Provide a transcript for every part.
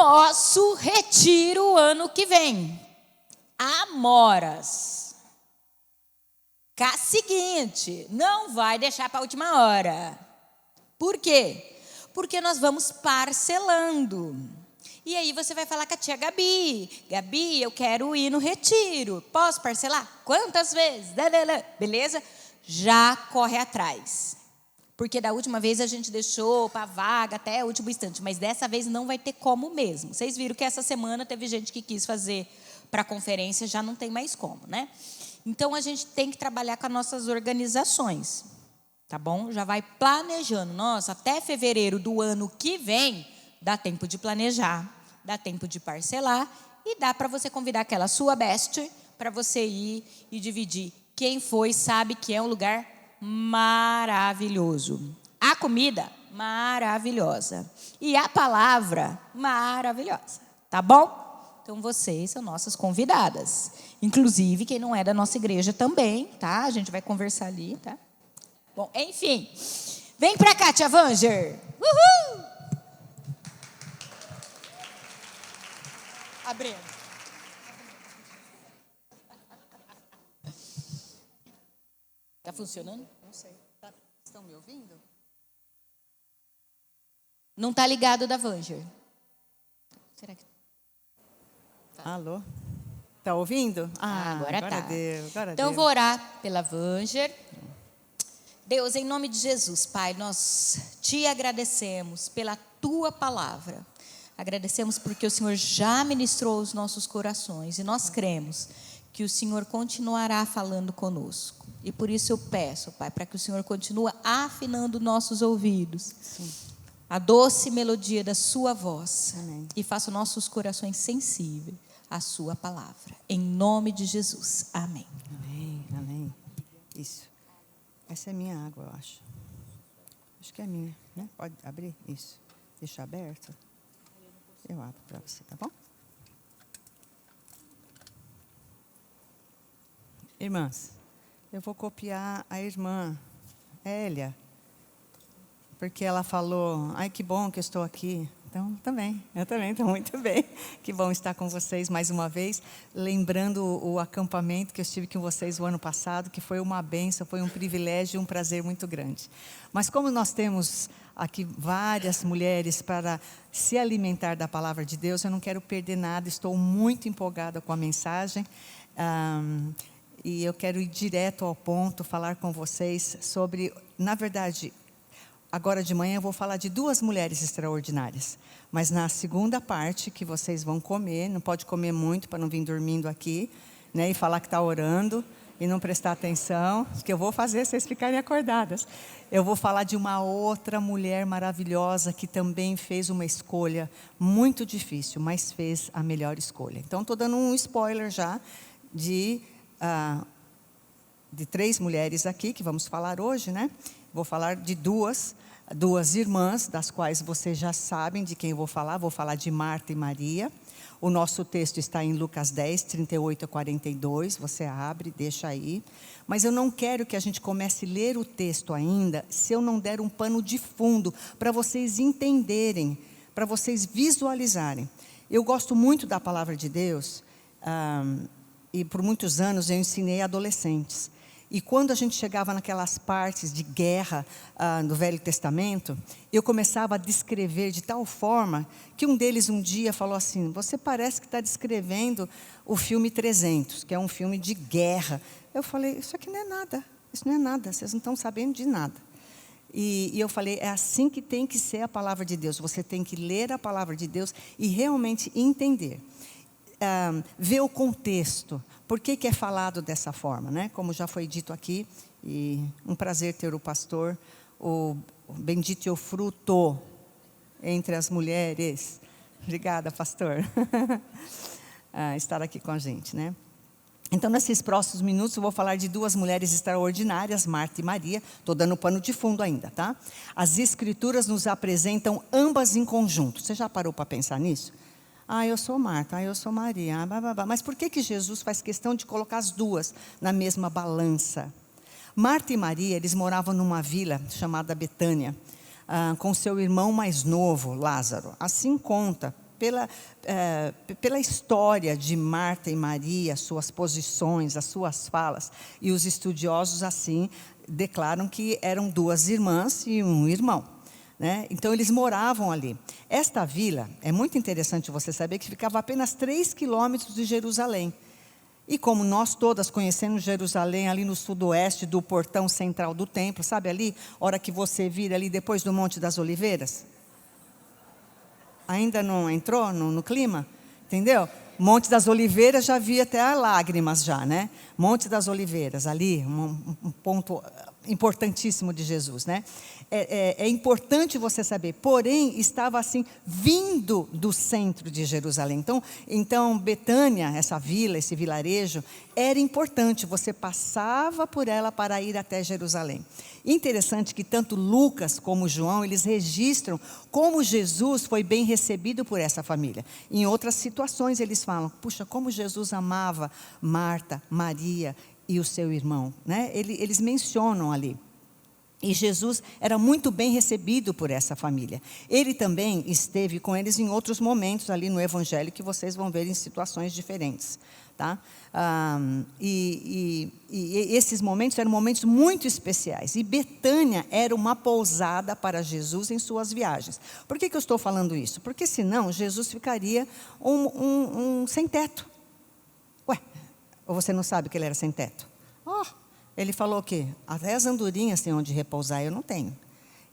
nosso retiro ano que vem. Amoras. Seguinte, não vai deixar para a última hora. Por quê? Porque nós vamos parcelando. E aí você vai falar com a tia Gabi. Gabi, eu quero ir no retiro. Posso parcelar? Quantas vezes? Beleza? Já corre atrás. Porque da última vez a gente deixou para vaga até o último instante. Mas dessa vez não vai ter como mesmo. Vocês viram que essa semana teve gente que quis fazer para a conferência. Já não tem mais como, né? Então a gente tem que trabalhar com as nossas organizações. Tá bom? Já vai planejando. Nossa, até fevereiro do ano que vem, dá tempo de planejar, dá tempo de parcelar e dá para você convidar aquela sua best para você ir e dividir. Quem foi sabe que é um lugar maravilhoso. A comida, maravilhosa. E a palavra, maravilhosa. Tá bom? Então, vocês são nossas convidadas. Inclusive, quem não é da nossa igreja também, tá? A gente vai conversar ali, tá? Bom, enfim. Vem pra cá, tia Vanger. Uhul! Abrindo. Tá funcionando? Não sei. Estão me ouvindo? Não tá ligado da Vanger. Será que... Alô? Tá ouvindo? Agora tá. Deu, agora então, deu. vou orar pela Vanger. Deus, em nome de Jesus, Pai, nós te agradecemos pela tua palavra. Agradecemos porque o Senhor já ministrou os nossos corações e nós cremos que o Senhor continuará falando conosco. E por isso eu peço, Pai, para que o Senhor continue afinando nossos ouvidos. Sim. A doce melodia da sua voz. Amém. E faça nossos corações sensíveis à sua palavra. Em nome de Jesus. Amém. Amém, amém. Isso. Essa é minha água, eu acho. Acho que é minha, né? Pode abrir? Isso. Deixa aberto. Eu abro para você, tá bom? Irmãs, eu vou copiar a irmã Hélia, porque ela falou, ai, que bom que eu estou aqui. Então, eu também estou muito bem. Que bom estar com vocês mais uma vez, lembrando o acampamento que eu estive com vocês o ano passado, que foi uma bênção, foi um privilégio e um prazer muito grande. Mas como nós temos aqui várias mulheres para se alimentar da palavra de Deus, eu não quero perder nada, estou muito empolgada com a mensagem. E eu quero ir direto ao ponto, falar com vocês sobre, na verdade, agora de manhã eu vou falar de duas mulheres extraordinárias. Mas na segunda parte que vocês vão comer, não pode comer muito para não vir dormindo aqui, né, e falar que está orando e não prestar atenção, que eu vou fazer vocês ficarem acordadas. Eu vou falar de uma outra mulher maravilhosa que também fez uma escolha muito difícil, mas fez a melhor escolha. Então estou dando um spoiler já de 3 mulheres aqui que vamos falar hoje, né? Vou falar de duas irmãs, das quais vocês já sabem de quem eu vou falar de Marta e Maria. O nosso texto está em Lucas 10, 38 a 42, você abre, deixa aí. Mas eu não quero que a gente comece a ler o texto ainda, se eu não der um pano de fundo, para vocês entenderem, para vocês visualizarem. Eu gosto muito da palavra de Deus, e por muitos anos eu ensinei adolescentes. E quando a gente chegava naquelas partes de guerra do Velho Testamento, eu começava a descrever de tal forma que um deles um dia falou assim, você parece que está descrevendo o filme 300, que é um filme de guerra. Eu falei, isso aqui não é nada, vocês não estão sabendo de nada. E eu falei, é assim que tem que ser a palavra de Deus, você tem que ler a palavra de Deus e realmente entender. Ver o contexto, por que é falado dessa forma, né? Como já foi dito aqui, e um prazer ter o pastor, o bendito é o fruto entre as mulheres. Obrigada, pastor, estar aqui com a gente, né? Então, nesses próximos minutos, eu vou falar de duas mulheres extraordinárias, Marta e Maria. Estou dando pano de fundo ainda, tá? As Escrituras nos apresentam ambas em conjunto. Você já parou para pensar nisso? Eu sou Marta, eu sou Maria, mas por que Jesus faz questão de colocar as duas na mesma balança? Marta e Maria, eles moravam numa vila chamada Betânia, com seu irmão mais novo, Lázaro. Assim conta pela história de Marta e Maria, suas posições, as suas falas, e os estudiosos assim declaram que eram 2 irmãs e um irmão, né? Então eles moravam ali. Esta vila, é muito interessante você saber que ficava a apenas 3 quilômetros de Jerusalém. E como nós todas conhecemos Jerusalém, ali no sudoeste do portão central do templo, sabe ali, hora que você vira ali depois do Monte das Oliveiras? Ainda não entrou no clima? Entendeu? Monte das Oliveiras já vi até lágrimas já, né? Monte das Oliveiras, ali, um ponto importantíssimo de Jesus, né? É importante você saber, porém, estava assim, vindo do centro de Jerusalém. Então, Betânia, essa vila, esse vilarejo, era importante, você passava por ela para ir até Jerusalém. Interessante que tanto Lucas como João, eles registram como Jesus foi bem recebido por essa família. Em outras situações eles falam, puxa, como Jesus amava Marta, Maria e o seu irmão, né? Eles mencionam ali. E Jesus era muito bem recebido por essa família. Ele também esteve com eles em outros momentos ali no Evangelho, que vocês vão ver em situações diferentes. Tá? E esses momentos eram momentos muito especiais. E Betânia era uma pousada para Jesus em suas viagens. Por que eu estou falando isso? Porque senão Jesus ficaria sem teto. Ué, ou você não sabe que ele era sem teto? Ele falou o quê? Até as andorinhas têm onde repousar, eu não tenho.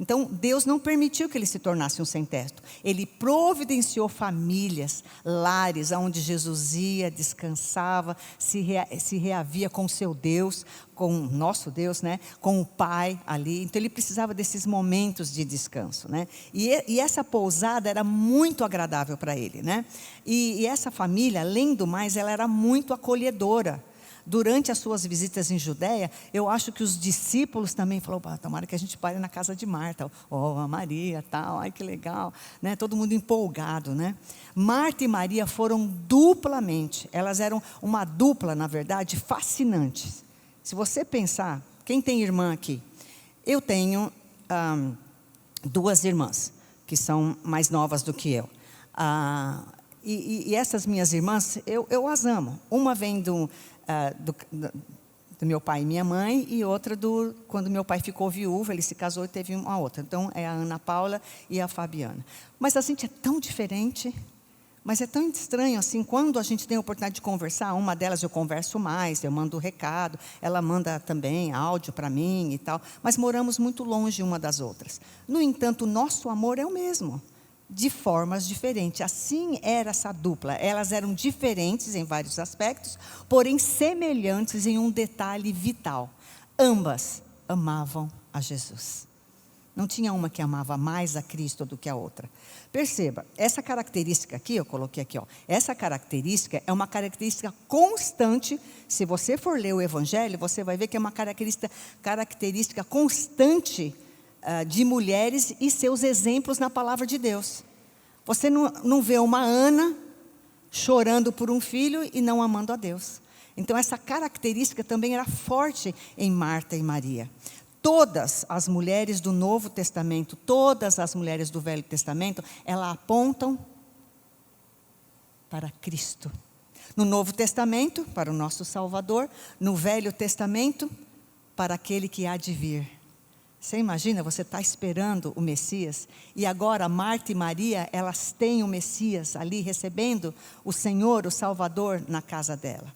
Então, Deus não permitiu que ele se tornasse um sem teto. Ele providenciou famílias, lares, onde Jesus ia, descansava, se reavia com o seu Deus, com o nosso Deus, né? Com o Pai ali. Então, ele precisava desses momentos de descanso, né? E essa pousada era muito agradável para ele, né? E essa família, além do mais, ela era muito acolhedora. Durante as suas visitas em Judeia, eu acho que os discípulos também falaram, tomara que a gente pare na casa de Marta, a Maria, tal, ai que legal, né? Todo mundo empolgado, né? Marta e Maria foram duplamente, elas eram uma dupla, na verdade, fascinante. Se você pensar, quem tem irmã aqui? Eu tenho 2 irmãs, que são mais novas do que eu. E essas minhas irmãs, eu as amo. Uma vem do meu pai e minha mãe, e outra quando meu pai ficou viúvo, ele se casou e teve uma outra. Então, é a Ana Paula e a Fabiana. Mas a gente é tão diferente, mas é tão estranho, assim, quando a gente tem a oportunidade de conversar, uma delas eu converso mais, eu mando recado, ela manda também áudio para mim e tal, mas moramos muito longe uma das outras. No entanto, o nosso amor é o mesmo, de formas diferentes. Assim era essa dupla. Elas eram diferentes em vários aspectos, porém semelhantes em um detalhe vital. Ambas amavam a Jesus. Não tinha uma que amava mais a Cristo do que a outra. Perceba, essa característica aqui, eu coloquei aqui, essa característica é uma característica constante. Se você for ler o Evangelho, você vai ver que é uma característica constante de mulheres e seus exemplos na palavra de Deus. Você não vê uma Ana chorando por um filho e não amando a Deus. Então essa característica também era forte em Marta e Maria. Todas as mulheres do Novo Testamento, todas as mulheres do Velho Testamento, elas apontam para Cristo. No Novo Testamento, para o nosso Salvador. No Velho Testamento, para aquele que há de vir. Você imagina, você está esperando o Messias, e agora Marta e Maria, elas têm o Messias ali, recebendo o Senhor, o Salvador, na casa dela.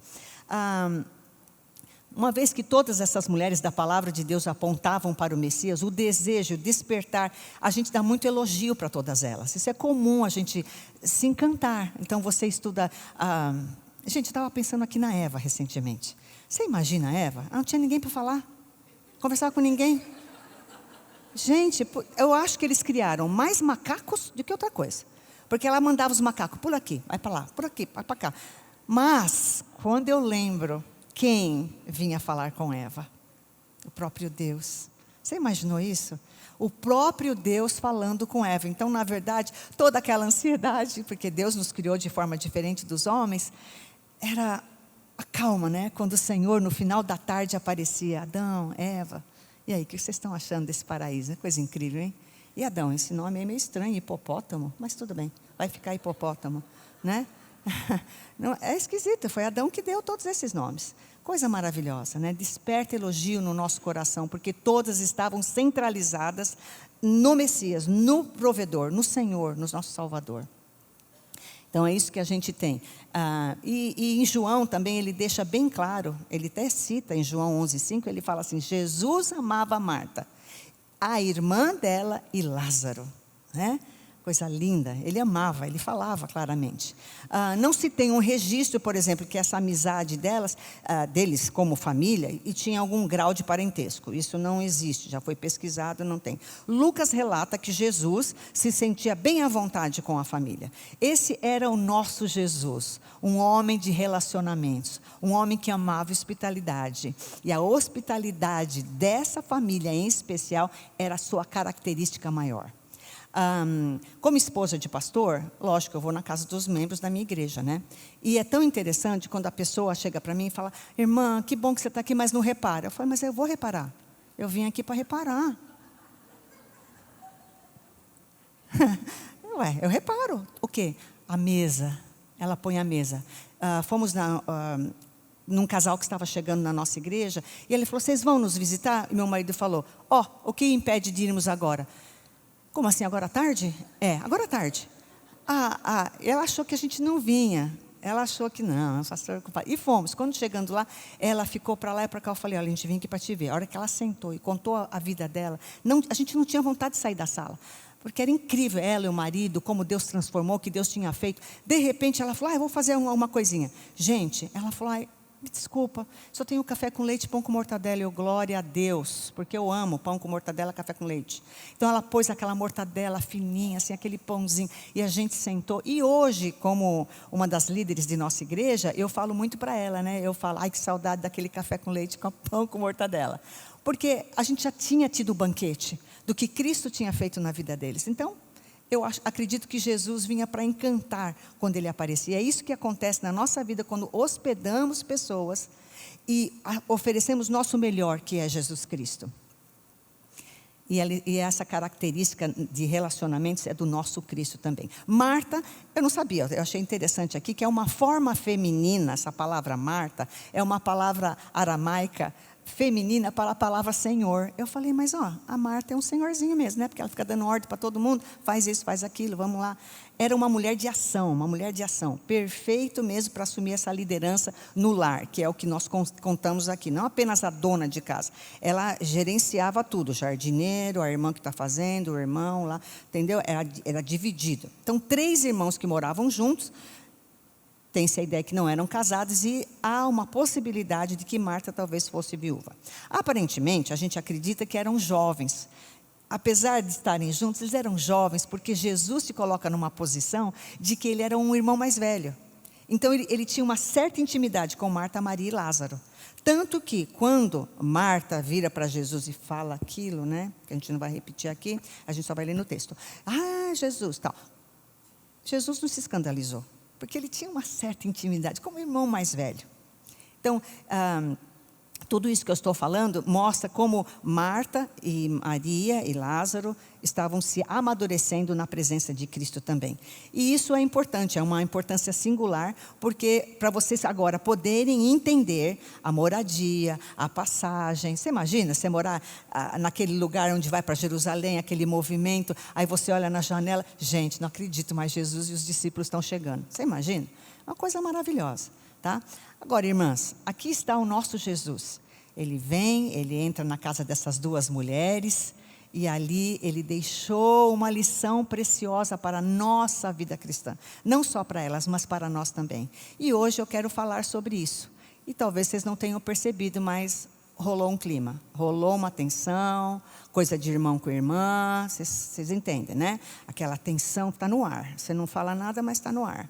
Uma vez que todas essas mulheres da palavra de Deus apontavam para o Messias, o desejo, o despertar, a gente dá muito elogio para todas elas. Isso é comum, a gente se encantar. Então você estuda... Gente, eu estava pensando aqui na Eva recentemente. Você imagina a Eva? Ela não tinha ninguém para falar, conversar com ninguém. Gente, eu acho que eles criaram mais macacos do que outra coisa. Porque ela mandava os macacos, por aqui, vai para lá, por aqui, vai para cá. Mas, quando eu lembro quem vinha falar com Eva, o próprio Deus. Você imaginou isso? O próprio Deus falando com Eva. Então, na verdade, toda aquela ansiedade, porque Deus nos criou de forma diferente dos homens, era a calma, né? Quando o Senhor, no final da tarde, aparecia, Adão, Eva. E aí, o que vocês estão achando desse paraíso? É coisa incrível, hein? E Adão, esse nome é meio estranho, hipopótamo, mas tudo bem, vai ficar hipopótamo, né? Não, é esquisito, foi Adão que deu todos esses nomes. Coisa maravilhosa, né? Desperta elogio no nosso coração, porque todas estavam centralizadas no Messias, no provedor, no Senhor, no nosso Salvador. Então é isso que a gente tem. E em João também ele deixa bem claro, ele até cita em João 11:5, ele fala assim: Jesus amava Marta, a irmã dela e Lázaro, né? Coisa linda, ele amava, ele falava claramente. Não se tem um registro, por exemplo, que essa amizade deles como família, e tinha algum grau de parentesco. Isso não existe, já foi pesquisado, não tem. Lucas relata que Jesus se sentia bem à vontade com a família. Esse era o nosso Jesus, um homem de relacionamentos, um homem que amava hospitalidade. E a hospitalidade dessa família em especial era a sua característica maior. Como esposa de pastor, lógico, eu vou na casa dos membros da minha igreja, né? E é tão interessante quando a pessoa chega para mim e fala: irmã, que bom que você está aqui, mas não repara. Eu falo: mas eu vou reparar. Eu vim aqui para reparar. Ué, eu reparo. O quê? A mesa. Ela põe a mesa. Fomos num casal que estava chegando na nossa igreja, e ele falou: vocês vão nos visitar? E meu marido falou: o que impede de irmos agora? Como assim, agora à tarde? Agora à tarde. Ela achou que a gente não vinha. Ela achou que não, pastor. E fomos. Quando chegando lá, ela ficou para lá e para cá. Eu falei: olha, a gente vem aqui para te ver. A hora que ela sentou e contou a vida dela, a gente não tinha vontade de sair da sala. Porque era incrível, ela e o marido, como Deus transformou, o que Deus tinha feito. De repente, ela falou: eu vou fazer uma coisinha. Gente, ela falou: me desculpa, só tenho café com leite e pão com mortadela. Eu, glória a Deus, porque eu amo pão com mortadela, café com leite. Então ela pôs aquela mortadela fininha, assim, aquele pãozinho, e a gente sentou. E hoje, como uma das líderes de nossa igreja, eu falo muito para ela, né? Eu falo: ai, que saudade daquele café com leite com pão com mortadela. Porque a gente já tinha tido o banquete do que Cristo tinha feito na vida deles. Então, eu acredito que Jesus vinha para encantar quando ele aparecia. É isso que acontece na nossa vida quando hospedamos pessoas e oferecemos nosso melhor, que é Jesus Cristo. E essa característica de relacionamentos é do nosso Cristo também. Marta, eu não sabia, eu achei interessante aqui que é uma forma feminina. Essa palavra Marta é uma palavra aramaica feminina para a palavra Senhor. Eu falei: mas a Marta é um senhorzinho mesmo, né? Porque ela fica dando ordem para todo mundo, faz isso, faz aquilo, vamos lá. Era uma mulher de ação, perfeito mesmo para assumir essa liderança no lar, que é o que nós contamos aqui. Não apenas a dona de casa, ela gerenciava tudo, o jardineiro, a irmã que está fazendo, o irmão lá, entendeu? Era dividido. Então, 3 irmãos que moravam juntos, tem-se a ideia que não eram casados, e há uma possibilidade de que Marta talvez fosse viúva. Aparentemente, a gente acredita que eram jovens. Apesar de estarem juntos, eles eram jovens, porque Jesus se coloca numa posição de que ele era um irmão mais velho. Então, ele tinha uma certa intimidade com Marta, Maria e Lázaro. Tanto que, quando Marta vira para Jesus e fala aquilo, né, que a gente não vai repetir aqui, a gente só vai ler no texto. Jesus, tal. Jesus não se escandalizou, porque ele tinha uma certa intimidade, como irmão mais velho. Então, tudo isso que eu estou falando mostra como Marta e Maria e Lázaro estavam se amadurecendo na presença de Cristo também. E isso é importante, é uma importância singular, porque para vocês agora poderem entender a moradia, a passagem. Você imagina você morar naquele lugar onde vai para Jerusalém, aquele movimento, aí você olha na janela: gente, não acredito, mas Jesus e os discípulos estão chegando. Você imagina? É uma coisa maravilhosa, tá? Agora, irmãs, aqui está o nosso Jesus. Ele vem, ele entra na casa dessas 2 mulheres, e ali ele deixou uma lição preciosa para a nossa vida cristã. Não só para elas, mas para nós também. E hoje eu quero falar sobre isso. E talvez vocês não tenham percebido, mas rolou um clima. Rolou uma tensão, coisa de irmão com irmã, vocês entendem, né? Aquela tensão que está no ar. Você não fala nada, mas está no ar.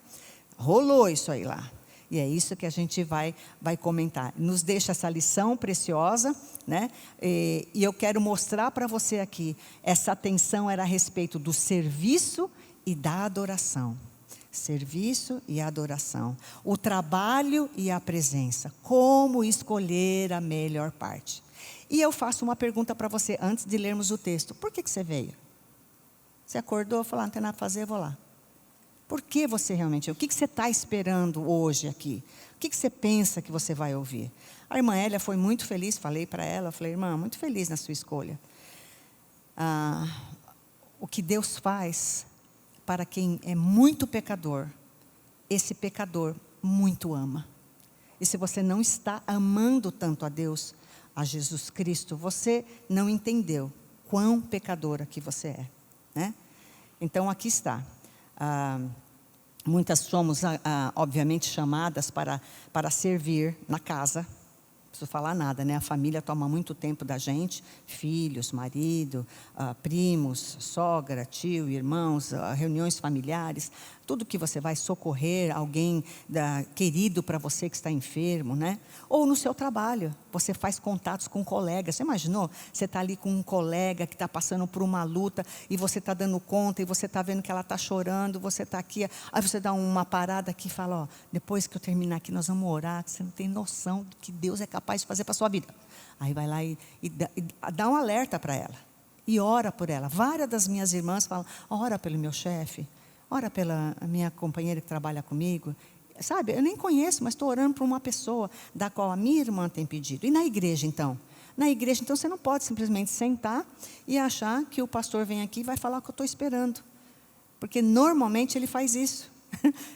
Rolou isso aí lá. E é isso que a gente vai comentar. Nos deixa essa lição preciosa, né? E eu quero mostrar para você aqui, essa atenção era a respeito do serviço e da adoração. Serviço e adoração. O trabalho e a presença. Como escolher a melhor parte. E eu faço uma pergunta para você, antes de lermos o texto. Por que você veio? Você acordou, falou, não tem nada para fazer, eu vou lá. Por que você realmente... O que você está esperando hoje aqui? O que você pensa que você vai ouvir? A irmã Hélia foi muito feliz, falei para ela, falei, irmã, muito feliz na sua escolha. O que Deus faz para quem é muito pecador, esse pecador muito ama. E se você não está amando tanto a Deus, a Jesus Cristo, você não entendeu quão pecadora que você é, né? Então aqui está. Muitas somos, obviamente, chamadas para servir na casa. Não preciso falar nada, né? A família toma muito tempo da gente, filhos, marido, primos, sogra, tio, irmãos, reuniões familiares, tudo que você vai socorrer alguém querido para você que está enfermo, né? Ou no seu trabalho, você faz contatos com colegas. Você imaginou? Você está ali com um colega que está passando por uma luta e você está dando conta e você está vendo que ela está chorando, você está aqui, aí você dá uma parada aqui e fala, ó, depois que eu terminar aqui nós vamos orar, você não tem noção do que Deus é capaz de fazer para a sua vida. Aí vai lá e dá um alerta para ela e ora por ela. Várias das minhas irmãs falam, ora pelo meu chefe, ora pela minha companheira que trabalha comigo. Sabe, eu nem conheço, mas estou orando por uma pessoa da qual a minha irmã tem pedido. E na igreja, então? Na igreja, então, você não pode simplesmente sentar e achar que o pastor vem aqui e vai falar o que eu estou esperando. Porque normalmente ele faz isso.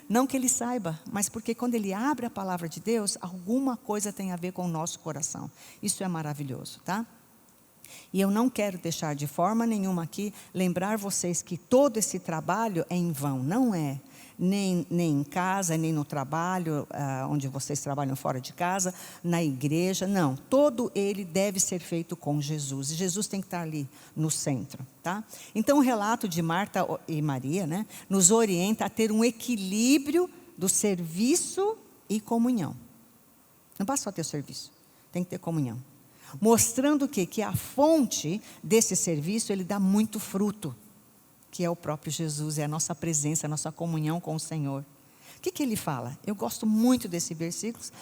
Não que ele saiba, mas porque quando ele abre a palavra de Deus, alguma coisa tem a ver com o nosso coração. Isso é maravilhoso, tá? E eu não quero deixar de forma nenhuma aqui, lembrar vocês que todo esse trabalho é em vão, não é. Nem em casa, nem no trabalho, onde vocês trabalham fora de casa, na igreja, não. Todo ele deve ser feito com Jesus. E Jesus tem que estar ali no centro, tá? Então o relato de Marta e Maria, né, nos orienta a ter um equilíbrio do serviço e comunhão. Não basta só ter serviço, tem que ter comunhão. Mostrando que a fonte desse serviço, ele dá muito fruto, que é o próprio Jesus, é a nossa presença, a nossa comunhão com o Senhor. O que ele fala? Eu gosto muito desse verso,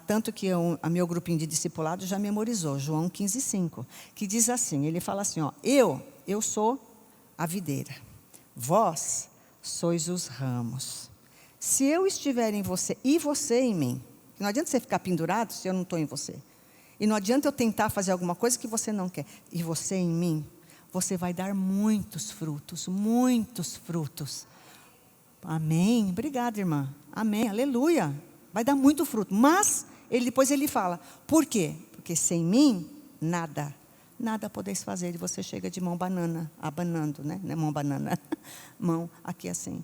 tanto que a meu grupinho de discipulado já memorizou, João 15:5, que diz assim, ele fala assim, ó, eu sou a videira, vós sois os ramos. Se eu estiver em você e você em mim, não adianta você ficar pendurado se eu não estou em você. E não adianta eu tentar fazer alguma coisa que você não quer. E você em mim, você vai dar muitos frutos, muitos frutos. Amém? Obrigada, irmã. Amém, aleluia. Vai dar muito fruto. Mas, depois ele fala, por quê? Porque sem mim, nada podeis fazer. E você chega de mão abanando, né? Não é mão banana, mão aqui assim.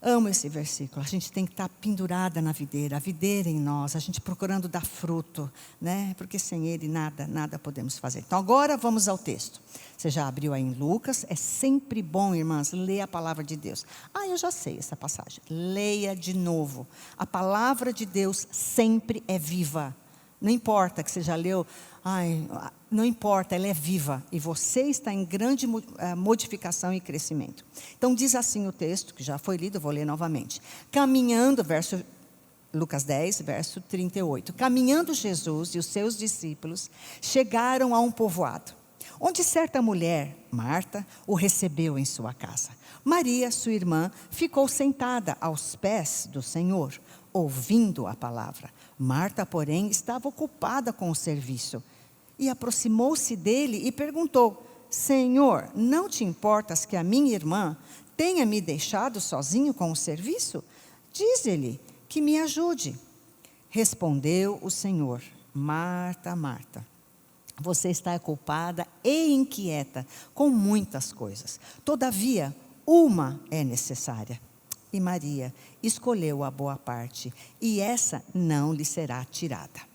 Amo esse versículo. A gente tem que estar pendurada na videira, a videira em nós, a gente procurando dar fruto, né? Porque sem ele nada podemos fazer. Então agora vamos ao texto. Você já abriu aí em Lucas, é sempre bom, irmãs, ler a palavra de Deus. Eu já sei essa passagem. Leia de novo. A palavra de Deus sempre é viva. Não importa que você já leu, não importa, ela é viva. E você está em grande modificação e crescimento. Então diz assim o texto, que já foi lido, eu vou ler novamente. Caminhando, Lucas 10, verso 38. Caminhando Jesus e os seus discípulos chegaram a um povoado, onde certa mulher, Marta, o recebeu em sua casa. Maria, sua irmã, ficou sentada aos pés do Senhor, ouvindo a palavra. Marta, porém, estava ocupada com o serviço. E aproximou-se dele e perguntou, Senhor, não te importas que a minha irmã tenha me deixado sozinho com o serviço? Diz-lhe que me ajude. Respondeu o Senhor, Marta, Marta, você está ocupada e inquieta com muitas coisas. Todavia, uma é necessária. E Maria escolheu a boa parte, e essa não lhe será tirada.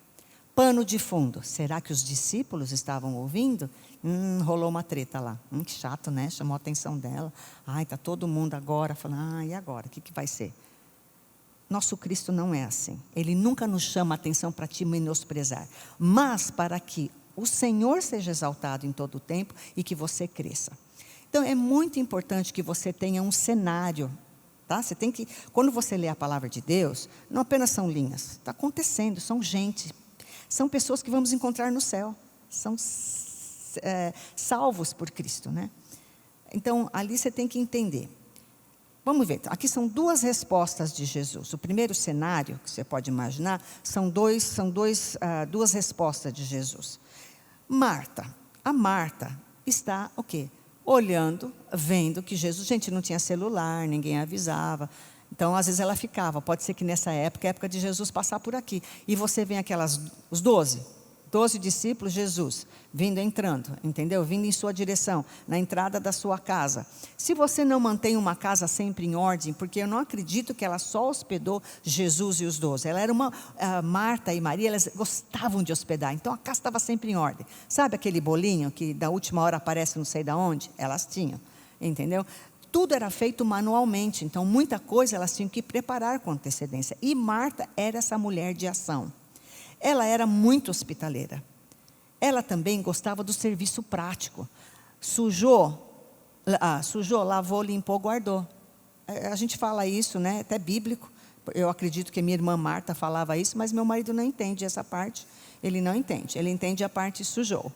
Pano de fundo, será que os discípulos estavam ouvindo? Rolou uma treta lá. Que chato, né? Chamou a atenção dela. Está todo mundo agora falando, e agora? O que vai ser? Nosso Cristo não é assim. Ele nunca nos chama a atenção para te menosprezar, mas para que o Senhor seja exaltado em todo o tempo e que você cresça. Então é muito importante que você tenha um cenário. Tá? Você tem que, quando você lê a palavra de Deus, não apenas são linhas, está acontecendo, são gente, são pessoas que vamos encontrar no céu, são salvos por Cristo, né? Então, ali você tem que entender. Vamos ver, aqui são duas respostas de Jesus. O primeiro cenário, que você pode imaginar, são duas respostas de Jesus. Marta, a Marta está o quê? Olhando, vendo que Jesus, gente, não tinha celular, ninguém avisava. Então, às vezes ela ficava, pode ser que nessa época, época de Jesus passar por aqui. E você vê os 12 discípulos, Jesus, vindo, entrando, entendeu? Vindo em sua direção, na entrada da sua casa. Se você não mantém uma casa sempre em ordem, porque eu não acredito que ela só hospedou Jesus e os 12. Ela era Marta e Maria, elas gostavam de hospedar, então a casa estava sempre em ordem. Sabe aquele bolinho que da última hora aparece não sei de onde? Elas tinham, entendeu? Tudo era feito manualmente, então muita coisa elas tinham que preparar com antecedência. E Marta era essa mulher de ação. Ela era muito hospitaleira. Ela também gostava do serviço prático. Sujou, lavou, limpou, guardou. A gente fala isso, né? Até bíblico. Eu acredito que minha irmã Marta falava isso, mas meu marido não entende essa parte. Ele não entende. Ele entende a parte sujou.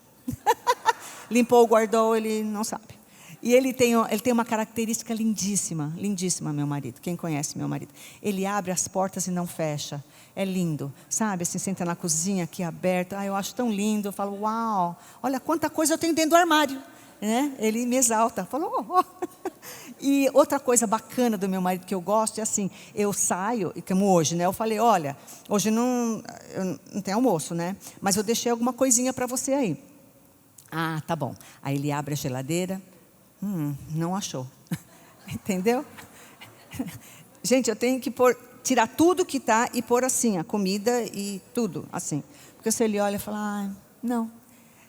Limpou, guardou, ele não sabe. E ele tem uma característica lindíssima, lindíssima, meu marido. Quem conhece meu marido? Ele abre as portas e não fecha. É lindo, sabe? Assim, senta na cozinha aqui aberto. Eu acho tão lindo. Eu falo, uau, olha quanta coisa eu tenho dentro do armário. Né? Ele me exalta. Falou, oh. E outra coisa bacana do meu marido que eu gosto é assim, eu saio, e como hoje, né? Eu falei, olha, hoje não tem almoço, né? Mas eu deixei alguma coisinha para você aí. Ah, tá bom. Aí ele abre a geladeira. Não achou. Entendeu? Gente, eu tenho que tirar tudo que está e pôr assim, a comida e tudo, assim. Porque se ele olha e fala, não.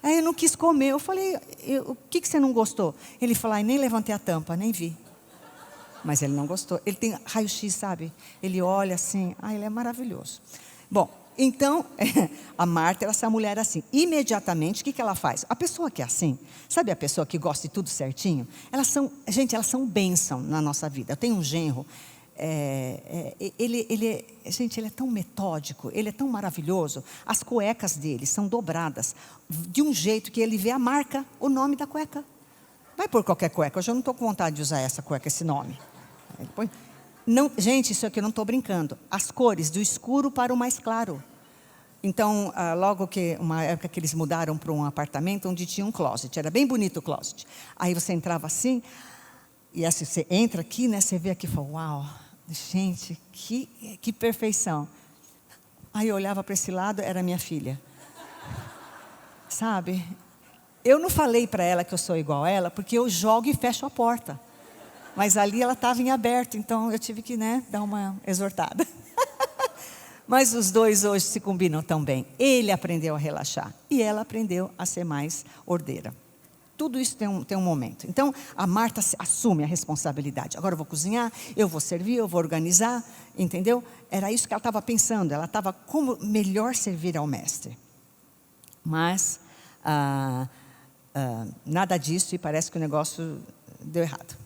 Aí eu não quis comer. Eu falei, o que você não gostou? Ele fala, nem levantei a tampa, nem vi. Mas ele não gostou. Ele tem raio-x, sabe? Ele olha assim, ele é maravilhoso. Bom, então, a Marta era essa mulher assim. Imediatamente, o que ela faz? A pessoa que é assim, sabe a pessoa que gosta de tudo certinho? Elas são bênção na nossa vida. Eu tenho um genro, ele é tão metódico, ele é tão maravilhoso. As cuecas dele são dobradas de um jeito que ele vê a marca, o nome da cueca. Vai por qualquer cueca, hoje eu não estou com vontade de usar essa cueca, esse nome. Ele põe. Não, gente, isso aqui eu não estou brincando. As cores, do escuro para o mais claro. Então, logo que, uma época que eles mudaram para um apartamento onde tinha um closet. Era bem bonito o closet. Aí você entrava assim, e assim, você entra aqui, né? Você vê aqui e fala, uau, gente, que perfeição. Aí eu olhava para esse lado, era minha filha. Sabe? Eu não falei para ela que eu sou igual a ela, porque eu jogo e fecho a porta. Mas ali ela estava em aberto, então eu tive que, né, dar uma exortada. Mas os dois hoje se combinam tão bem. Ele aprendeu a relaxar e ela aprendeu a ser mais ordeira. Tudo isso tem um momento. Então, a Marta assume a responsabilidade. Agora eu vou cozinhar, eu vou servir, eu vou organizar, entendeu? Era isso que ela estava pensando. Ela estava como melhor servir ao mestre. Mas, nada disso e parece que o negócio deu errado.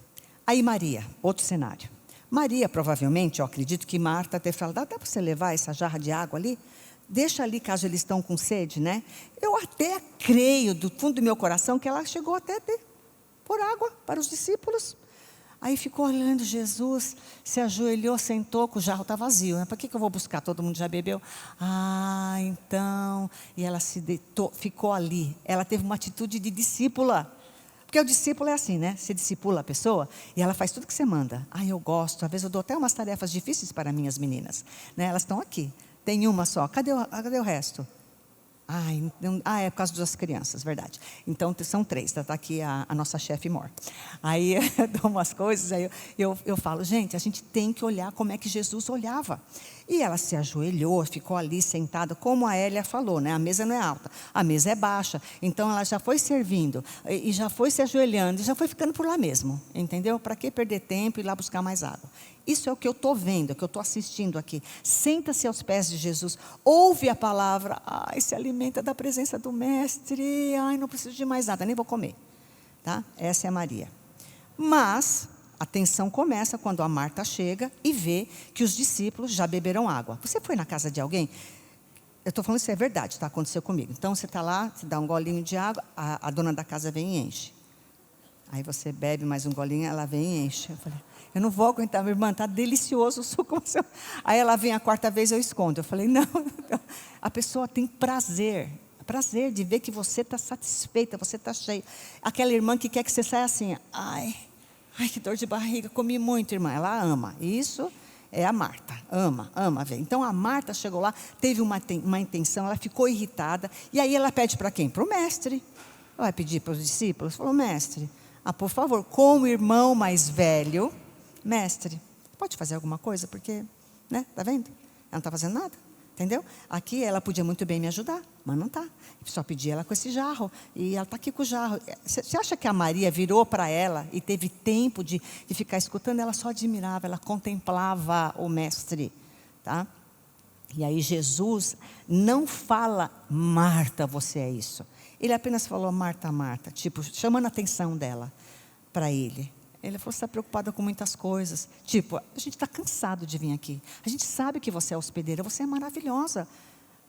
Aí Maria, outro cenário. Maria, provavelmente, eu acredito que Marta ter falado, dá para você levar essa jarra de água ali? Deixa ali, caso eles estão com sede, né? Eu até creio, do fundo do meu coração, que ela chegou até por água para os discípulos. Aí ficou olhando Jesus, se ajoelhou, sentou, que o jarro está vazio, né? Para que eu vou buscar? Todo mundo já bebeu. Então... E ela se deitou, ficou ali. Ela teve uma atitude de discípula. Porque o discípulo é assim, né? Você discipula a pessoa e ela faz tudo que você manda. Eu gosto. Às vezes eu dou até umas tarefas difíceis para minhas meninas. Né? Elas estão aqui. Tem uma só. Cadê o resto? É por causa das crianças, verdade. Então, são 3. Está aqui a nossa chefe Mor. Aí, eu dou umas coisas, aí eu falo, gente, a gente tem que olhar como é que Jesus olhava. E ela se ajoelhou, ficou ali sentada, como a Hélia falou, né? A mesa não é alta, a mesa é baixa. Então, ela já foi servindo, e já foi se ajoelhando, e já foi ficando por lá mesmo, entendeu? Para que perder tempo e ir lá buscar mais água? Isso é o que eu estou vendo, é o que eu estou assistindo aqui. Senta-se aos pés de Jesus, ouve a palavra, se alimenta da presença do mestre, não preciso de mais nada, nem vou comer. Tá? Essa é a Maria. Mas a tensão começa quando a Marta chega e vê que os discípulos já beberam água. Você foi na casa de alguém? Eu estou falando isso é verdade, tá? Aconteceu comigo. Então você está lá, você dá um golinho de água, a dona da casa vem e enche. Aí você bebe mais um golinho, ela vem e enche. Eu falei, eu não vou aguentar, minha irmã, está delicioso o suco. Aí ela vem a quarta vez, eu escondo. Eu falei, não. A pessoa tem prazer de ver que você está satisfeita, você está cheia. Aquela irmã que quer que você saia assim, ai, que dor de barriga, comi muito, irmã. Ela ama. Isso é a Marta, ama ver. Então a Marta chegou lá, teve uma intenção, ela ficou irritada. E aí ela pede para quem? Para o mestre. Ela vai pedir para os discípulos, falou, mestre, por favor, como irmão mais velho, mestre, pode fazer alguma coisa? Porque, né, tá vendo? Ela não está fazendo nada, entendeu? Aqui ela podia muito bem me ajudar, mas não está. Só pedi ela com esse jarro, e ela está aqui com o jarro. Você acha que a Maria virou para ela e teve tempo de ficar escutando? Ela só admirava, ela contemplava o mestre, tá? E aí Jesus não fala, Marta, você é isso. Ele apenas falou, Marta, Marta, tipo, chamando a atenção dela para ele. Ele falou, você está preocupada com muitas coisas. Tipo, a gente está cansado de vir aqui. A gente sabe que você é hospedeira, você é maravilhosa.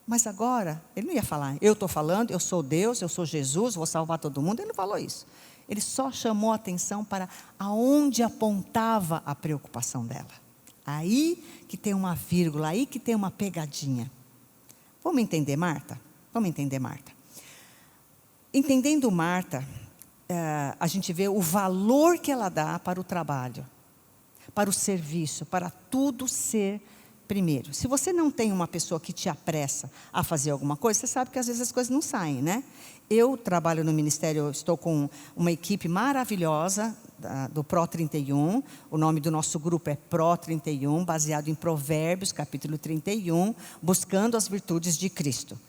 Mas agora, ele não ia falar, eu estou falando, eu sou Deus, eu sou Jesus, vou salvar todo mundo. Ele não falou isso. Ele só chamou a atenção para aonde apontava a preocupação dela. Aí que tem uma vírgula, aí que tem uma pegadinha. Vamos entender Marta? Vamos entender Marta. Entendendo Marta, a gente vê o valor que ela dá para o trabalho, para o serviço, para tudo ser primeiro. Se você não tem uma pessoa que te apressa a fazer alguma coisa, você sabe que às vezes as coisas não saem, né? Eu trabalho no ministério, eu estou com uma equipe maravilhosa do Pro 31, o nome do nosso grupo é Pro 31, baseado em Provérbios, capítulo 31, buscando as virtudes de Cristo.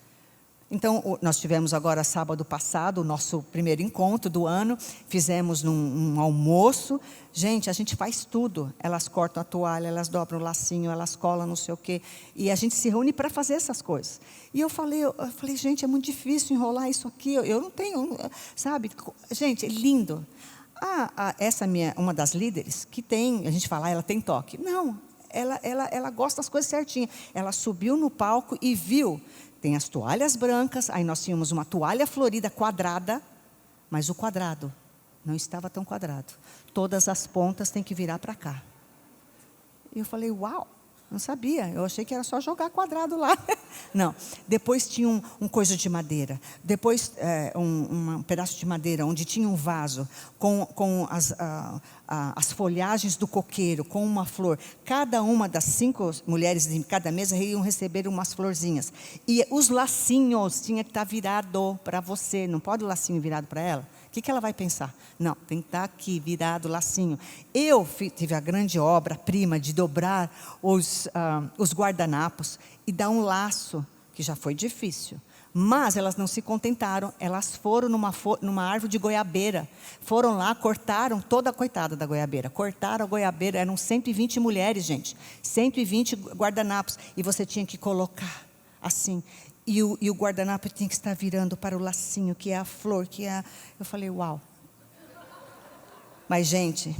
Então, nós tivemos agora sábado passado, o nosso primeiro encontro do ano, fizemos um almoço. Gente, a gente faz tudo. Elas cortam a toalha, elas dobram o lacinho, elas colam não sei o quê. E a gente se reúne para fazer essas coisas. E eu falei, gente, é muito difícil enrolar isso aqui. Eu não tenho, sabe? Gente, é lindo. Uma das líderes, que tem, a gente fala, ela tem toque. Não, ela gosta das coisas certinhas. Ela subiu no palco e viu. Tem as toalhas brancas, aí nós tínhamos uma toalha florida quadrada, mas o quadrado não estava tão quadrado. Todas as pontas têm que virar para cá. E eu falei, uau, não sabia, eu achei que era só jogar quadrado lá. Não, depois tinha um coisa de madeira, depois um pedaço de madeira, onde tinha um vaso, com as folhagens do coqueiro, com uma flor. Cada uma das 5 mulheres de cada mesa iam receber umas florzinhas. E os lacinhos tinha que estar virado para você, não pode o lacinho virado para ela? O que ela vai pensar? Não, tem que estar aqui, virado o lacinho. Eu tive a grande obra-prima de dobrar os guardanapos e dar um laço, que já foi difícil. Mas elas não se contentaram, elas foram numa árvore de goiabeira. Foram lá, cortaram toda a coitada da goiabeira. Cortaram a goiabeira, eram 120 mulheres, gente. 120 guardanapos. E você tinha que colocar assim. E o guardanapo tinha que estar virando para o lacinho, que é a flor, que é Eu falei, uau. Mas, gente,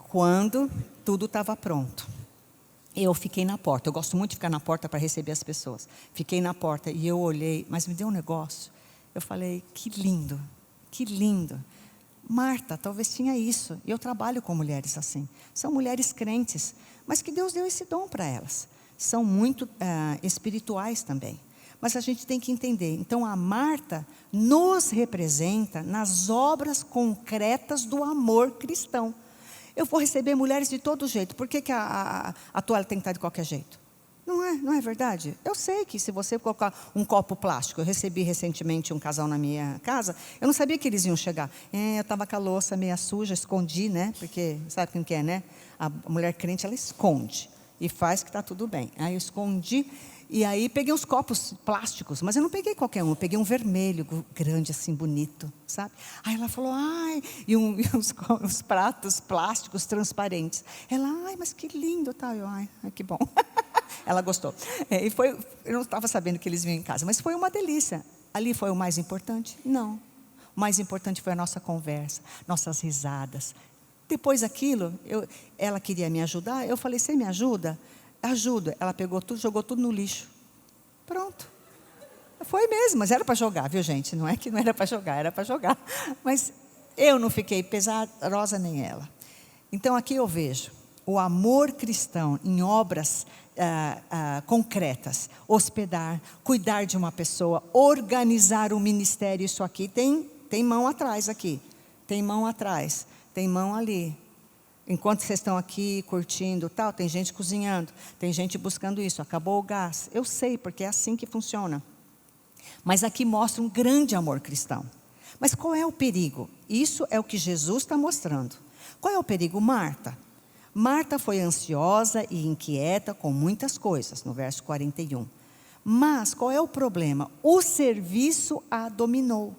quando tudo estava pronto, eu fiquei na porta. Eu gosto muito de ficar na porta para receber as pessoas. Fiquei na porta e eu olhei, mas me deu um negócio. Eu falei, que lindo, que lindo. Marta, talvez tinha isso. Eu trabalho com mulheres assim. São mulheres crentes, mas que Deus deu esse dom para elas. São muito espirituais também. Mas a gente tem que entender. Então, a Marta nos representa nas obras concretas do amor cristão. Eu vou receber mulheres de todo jeito. Por que a toalha tem que estar de qualquer jeito? Não é verdade? Eu sei que se você colocar um copo plástico, eu recebi recentemente um casal na minha casa, eu não sabia que eles iam chegar. Eu estava com a louça meia suja, escondi, né? Porque sabe quem que é, né? A mulher crente, ela esconde e faz que está tudo bem. Aí eu escondi. E aí peguei os copos plásticos, mas eu não peguei qualquer um, eu peguei um vermelho, grande assim, bonito, sabe? Aí ela falou, e uns pratos plásticos transparentes. Ela, mas que lindo, tá? Eu, que bom. Ela gostou. Eu não estava sabendo que eles vinham em casa, mas foi uma delícia. Ali foi o mais importante? Não. O mais importante foi a nossa conversa, nossas risadas. Depois daquilo, ela queria me ajudar, eu falei, você me ajuda? Ajuda. Ela pegou tudo, jogou tudo no lixo. Pronto. Foi mesmo, mas era para jogar, viu, gente? Não é que não era para jogar, era para jogar. Mas Eu não fiquei pesarosa nem ela. Então aqui eu vejo o amor cristão em obras concretas. Hospedar, cuidar de uma pessoa, organizar o ministério. Isso aqui tem mão atrás aqui. Tem mão atrás, tem mão ali. Enquanto vocês estão aqui curtindo tal, tem gente cozinhando, tem gente buscando isso. Acabou o gás. Eu sei, porque é assim que funciona. Mas aqui mostra um grande amor cristão. Mas qual é o perigo? Isso é o que Jesus está mostrando. Qual é o perigo? Marta. Marta foi ansiosa e inquieta com muitas coisas, no verso 41. Mas qual é o problema? O serviço a dominou.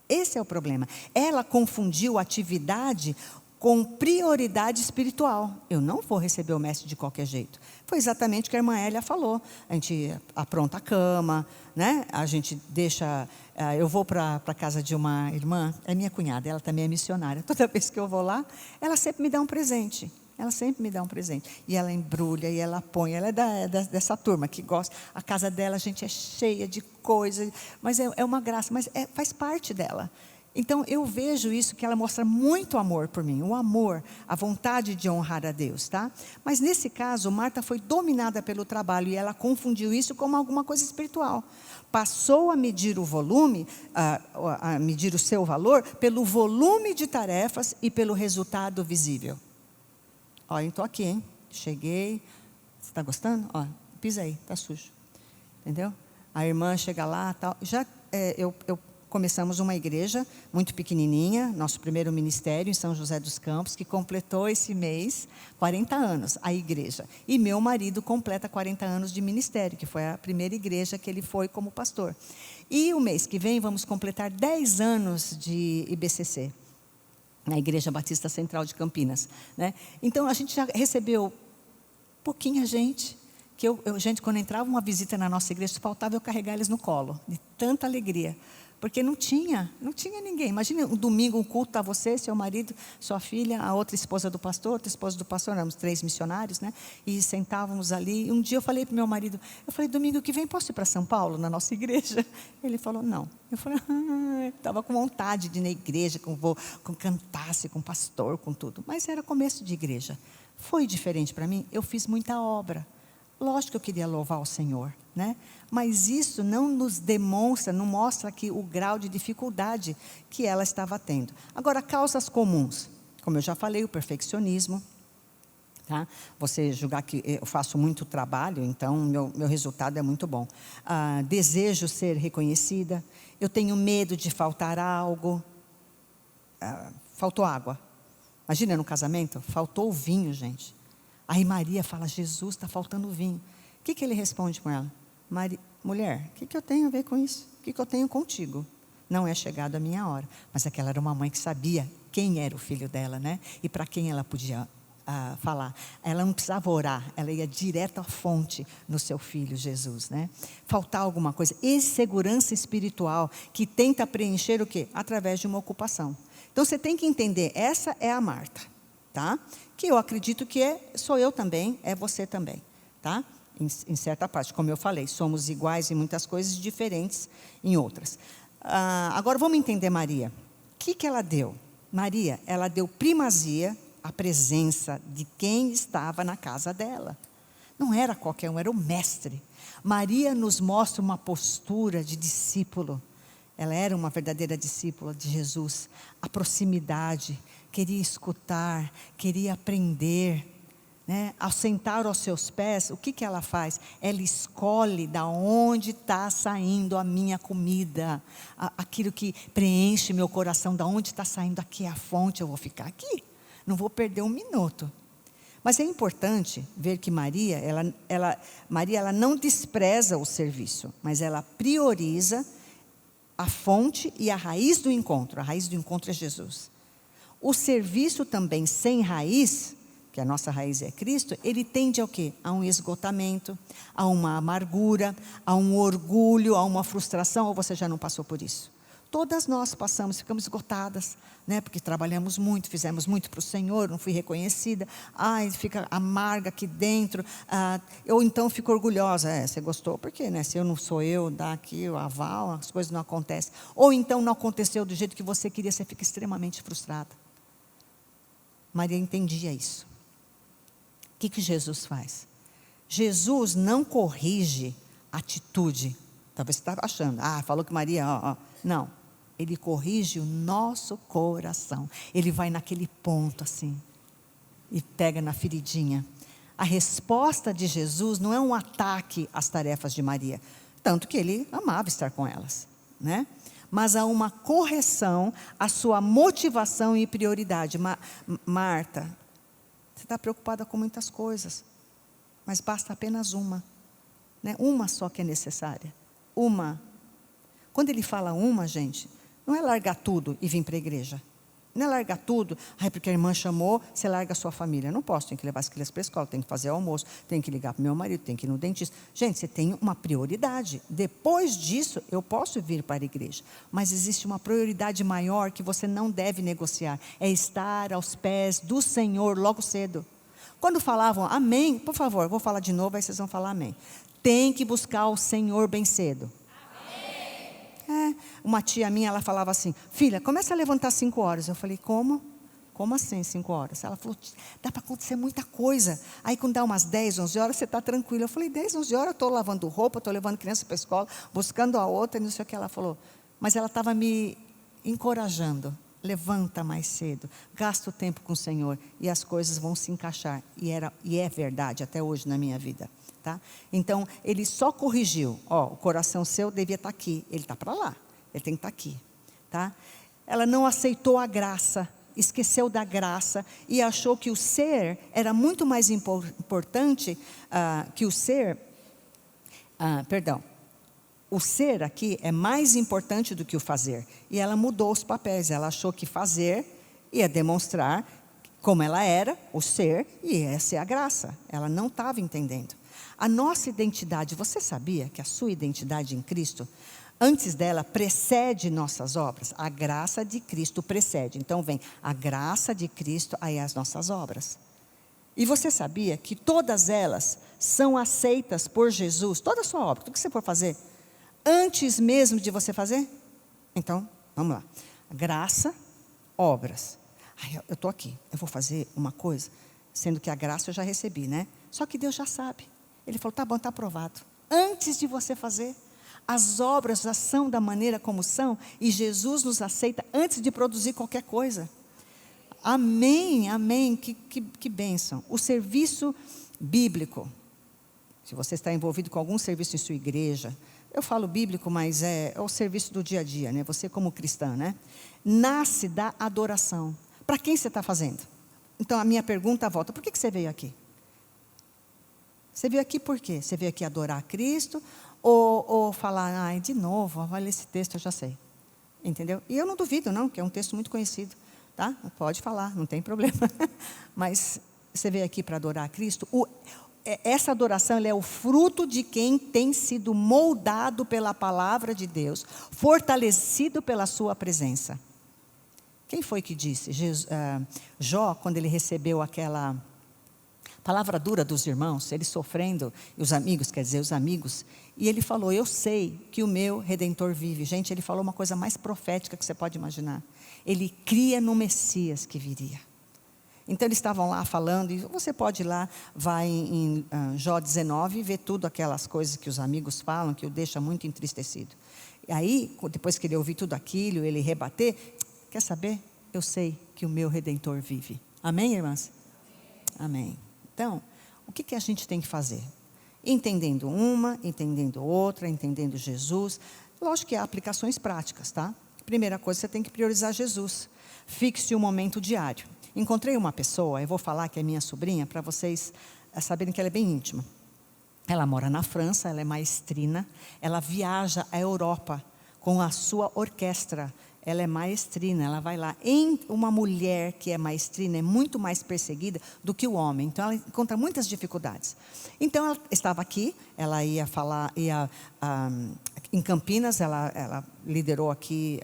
Esse é o problema. Ela confundiu atividade com prioridade espiritual. Eu não vou receber o mestre de qualquer jeito. Foi exatamente o que a irmã Hélia falou. A gente apronta a cama, né? A gente deixa... eu vou para a casa de uma irmã, é minha cunhada, ela também é missionária. Toda vez que eu vou lá, ela sempre me dá um presente. Ela sempre me dá um presente. E ela embrulha, e ela põe. Ela é dessa turma que gosta. A casa dela, a gente é cheia de coisas. Mas é uma graça, mas faz parte dela. Então, eu vejo isso, que ela mostra muito amor por mim. O amor, a vontade de honrar a Deus, tá? Mas nesse caso, Marta foi dominada pelo trabalho. E ela confundiu isso como alguma coisa espiritual. Passou a medir o volume, a medir o seu valor, pelo volume de tarefas e pelo resultado visível. Ó, eu estou aqui, hein? Cheguei. Você está gostando? Ó, pisei, está sujo. Entendeu? A irmã chega lá, tal. Eu começamos uma igreja muito pequenininha, nosso primeiro ministério em São José dos Campos, que completou esse mês 40 anos, a igreja. E meu marido completa 40 anos de ministério, que foi a primeira igreja que ele foi como pastor. E o mês que vem vamos completar 10 anos de IBCC, na Igreja Batista Central de Campinas, né? Então a gente já recebeu pouquinha gente, gente, quando entrava uma visita na nossa igreja, faltava eu carregar eles no colo, de tanta alegria. Porque não tinha ninguém. Imagina um domingo, um culto, está você, seu marido, sua filha, a outra esposa do pastor, outra esposa do pastor, éramos 3 missionários, né? E sentávamos ali. E um dia eu falei para o meu marido, domingo que vem, posso ir para São Paulo, na nossa igreja? Ele falou, não. Eu falei, estava com vontade de ir na igreja, com cantasse, com pastor, com tudo. Mas era começo de igreja. Foi diferente para mim, eu fiz muita obra. Lógico que eu queria louvar o Senhor, né? Mas isso não nos demonstra, não mostra aqui o grau de dificuldade que ela estava tendo. Agora, causas comuns, como eu já falei, o perfeccionismo, tá? Você julgar que eu faço muito trabalho, então meu resultado é muito bom. Desejo ser reconhecida, eu tenho medo de faltar algo. Faltou água. Imagina no casamento, faltou o vinho, gente. Aí Maria fala, Jesus, está faltando vinho. O que ele responde com ela? Mulher, o que eu tenho a ver com isso? O que eu tenho contigo? Não é chegado a minha hora. Mas aquela era uma mãe que sabia quem era o filho dela, né? E para quem ela podia falar. Ela não precisava orar, ela ia direto à fonte no seu filho Jesus, né? Faltar alguma coisa. Insegurança espiritual que tenta preencher o quê? Através de uma ocupação. Então você tem que entender, essa é a Marta, tá? Que eu acredito que sou eu também, é você também, tá? Em certa parte, como eu falei, somos iguais em muitas coisas, diferentes em outras. Agora vamos entender Maria. O que ela deu? Maria, ela deu primazia à presença de quem estava na casa dela. Não era qualquer um, era o mestre. Maria nos mostra uma postura de discípulo. Ela era uma verdadeira discípula de Jesus. A proximidade, queria escutar, queria aprender, né? Ao sentar aos seus pés, o que ela faz? Ela escolhe da onde está saindo a minha comida, aquilo que preenche meu coração, da onde está saindo. Aqui é a fonte, eu vou ficar aqui, não vou perder um minuto. Mas é importante ver que Maria, ela não despreza o serviço, mas ela prioriza a fonte e a raiz do encontro. A raiz do encontro é Jesus. O serviço também sem raiz, que a nossa raiz é Cristo, ele tende ao quê? A um esgotamento, a uma amargura, a um orgulho, a uma frustração. Ou você já não passou por isso? Todas nós passamos, ficamos esgotadas, né? Porque trabalhamos muito, fizemos muito para o Senhor, não fui reconhecida. Ai, fica amarga aqui dentro. Ou então fico orgulhosa. Você gostou? Por quê, né? Se eu não sou eu, dá aqui o aval, as coisas não acontecem. Ou então não aconteceu do jeito que você queria, você fica extremamente frustrada. Maria entendia isso. O que Jesus faz? Jesus não corrige atitude. Talvez você está achando, falou que Maria, Não, ele corrige o nosso coração. Ele vai naquele ponto assim, e pega na feridinha. A resposta de Jesus não é um ataque às tarefas de Maria, tanto que ele amava estar com elas, né? Mas há uma correção à sua motivação e prioridade. Marta, você está preocupada com muitas coisas, mas basta apenas uma, né? Uma só que é necessária. Uma. Quando ele fala uma, gente, não é largar tudo e vir para a igreja. Não é largar tudo, porque a irmã chamou, você larga a sua família. Não posso, tem que levar as crianças para a escola, tem que fazer almoço, tem que ligar para o meu marido, tem que ir no dentista. Gente, você tem uma prioridade. Depois disso, eu posso vir para a igreja. Mas existe uma prioridade maior que você não deve negociar. É estar aos pés do Senhor logo cedo. Quando falavam amém, por favor, vou falar de novo, aí vocês vão falar amém. Tem que buscar o Senhor bem cedo. Uma tia minha, ela falava assim, filha, começa a levantar 5 horas. Eu falei, como? Como assim 5 horas? Ela falou, dá para acontecer muita coisa. Aí quando dá umas 10, 11 horas, você está tranquila. Eu falei, 10, 11 horas, eu estou lavando roupa, estou levando criança para a escola, buscando a outra, não sei o que ela falou. Mas ela estava me encorajando. Levanta mais cedo, gasta o tempo com o Senhor e as coisas vão se encaixar. E é verdade até hoje na minha vida. Tá? Então, ele só corrigiu. O coração seu devia estar aqui. Ele está para lá. Ele tem que estar aqui. Tá? Ela não aceitou a graça, esqueceu da graça e achou que o ser era muito mais importante que o ser. O ser aqui é mais importante do que o fazer. E ela mudou os papéis. Ela achou que fazer ia demonstrar como ela era, o ser, e essa é a graça. Ela não estava entendendo. A nossa identidade, você sabia que a sua identidade em Cristo, antes dela, precede nossas obras? A graça de Cristo precede. Então vem a graça de Cristo, aí as nossas obras. E você sabia que todas elas são aceitas por Jesus? Toda a sua obra, tudo que você for fazer, antes mesmo de você fazer? Então, vamos lá. Graça, obras. Eu estou aqui, eu vou fazer uma coisa, sendo que a graça eu já recebi, né? Só que Deus já sabe. Ele falou, tá bom, está aprovado. Antes de você fazer, as obras já são da maneira como são, e Jesus nos aceita antes de produzir qualquer coisa. Amém, amém, que bênção. O serviço bíblico, se você está envolvido com algum serviço em sua igreja, eu falo bíblico, mas é o serviço do dia a dia, né? Você como cristã, né? Nasce da adoração. Para quem você está fazendo? Então a minha pergunta volta, por que você veio aqui? Você veio aqui por quê? Você veio aqui adorar a Cristo? Ou falar, de novo, olha esse texto, eu já sei. Entendeu? E eu não duvido não, que é um texto muito conhecido. Tá? Pode falar, não tem problema. Mas você veio aqui para adorar a Cristo? Essa adoração ela é o fruto de quem tem sido moldado pela palavra de Deus, fortalecido pela sua presença. Quem foi que disse? Jó, quando ele recebeu aquela palavra dura dos irmãos, ele sofrendo, e os amigos, e ele falou, eu sei que o meu Redentor vive. Gente, ele falou uma coisa mais profética que você pode imaginar. Ele cria no Messias que viria. Então eles estavam lá falando, e você pode ir lá, vai em Jó 19 e ver tudo aquelas coisas que os amigos falam, que o deixa muito entristecido. E aí, depois que ele ouvir tudo aquilo, ele rebater, quer saber? Eu sei que o meu Redentor vive. Amém, irmãs? Amém. Então, o que a gente tem que fazer? Entendendo uma, entendendo outra, entendendo Jesus. Lógico que há aplicações práticas, tá? Primeira coisa, você tem que priorizar Jesus. Fixe um momento diário. Encontrei uma pessoa, eu vou falar que é minha sobrinha, para vocês saberem que ela é bem íntima. Ela mora na França, ela é maestrina, ela viaja à Europa com a sua orquestra. ela é maestrina, ela vai lá. Uma mulher que é maestrina é muito mais perseguida do que o homem. Então, ela encontra muitas dificuldades. Então, ela estava aqui, ela ia falar, em Campinas, ela liderou aqui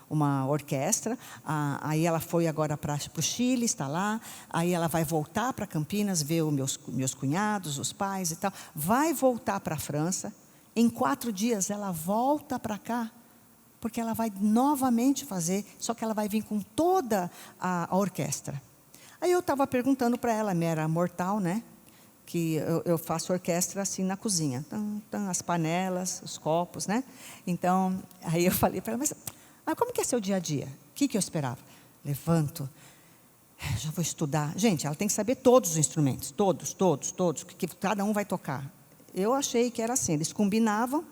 uma orquestra. Aí ela foi agora para o Chile, está lá. Aí ela vai voltar para Campinas, ver os meus cunhados, os pais e tal. Vai voltar para a França. Em 4 dias, ela volta para cá. Porque ela vai novamente fazer, só que ela vai vir com toda a orquestra. Aí eu estava perguntando para ela, era mortal, né? Que eu faço orquestra assim na cozinha. As panelas, os copos, né? Então, aí eu falei para ela, mas como que é seu dia a dia? O que eu esperava? Levanto, já vou estudar. Gente, ela tem que saber todos os instrumentos, todos, que cada um vai tocar. Eu achei que era assim, eles combinavam,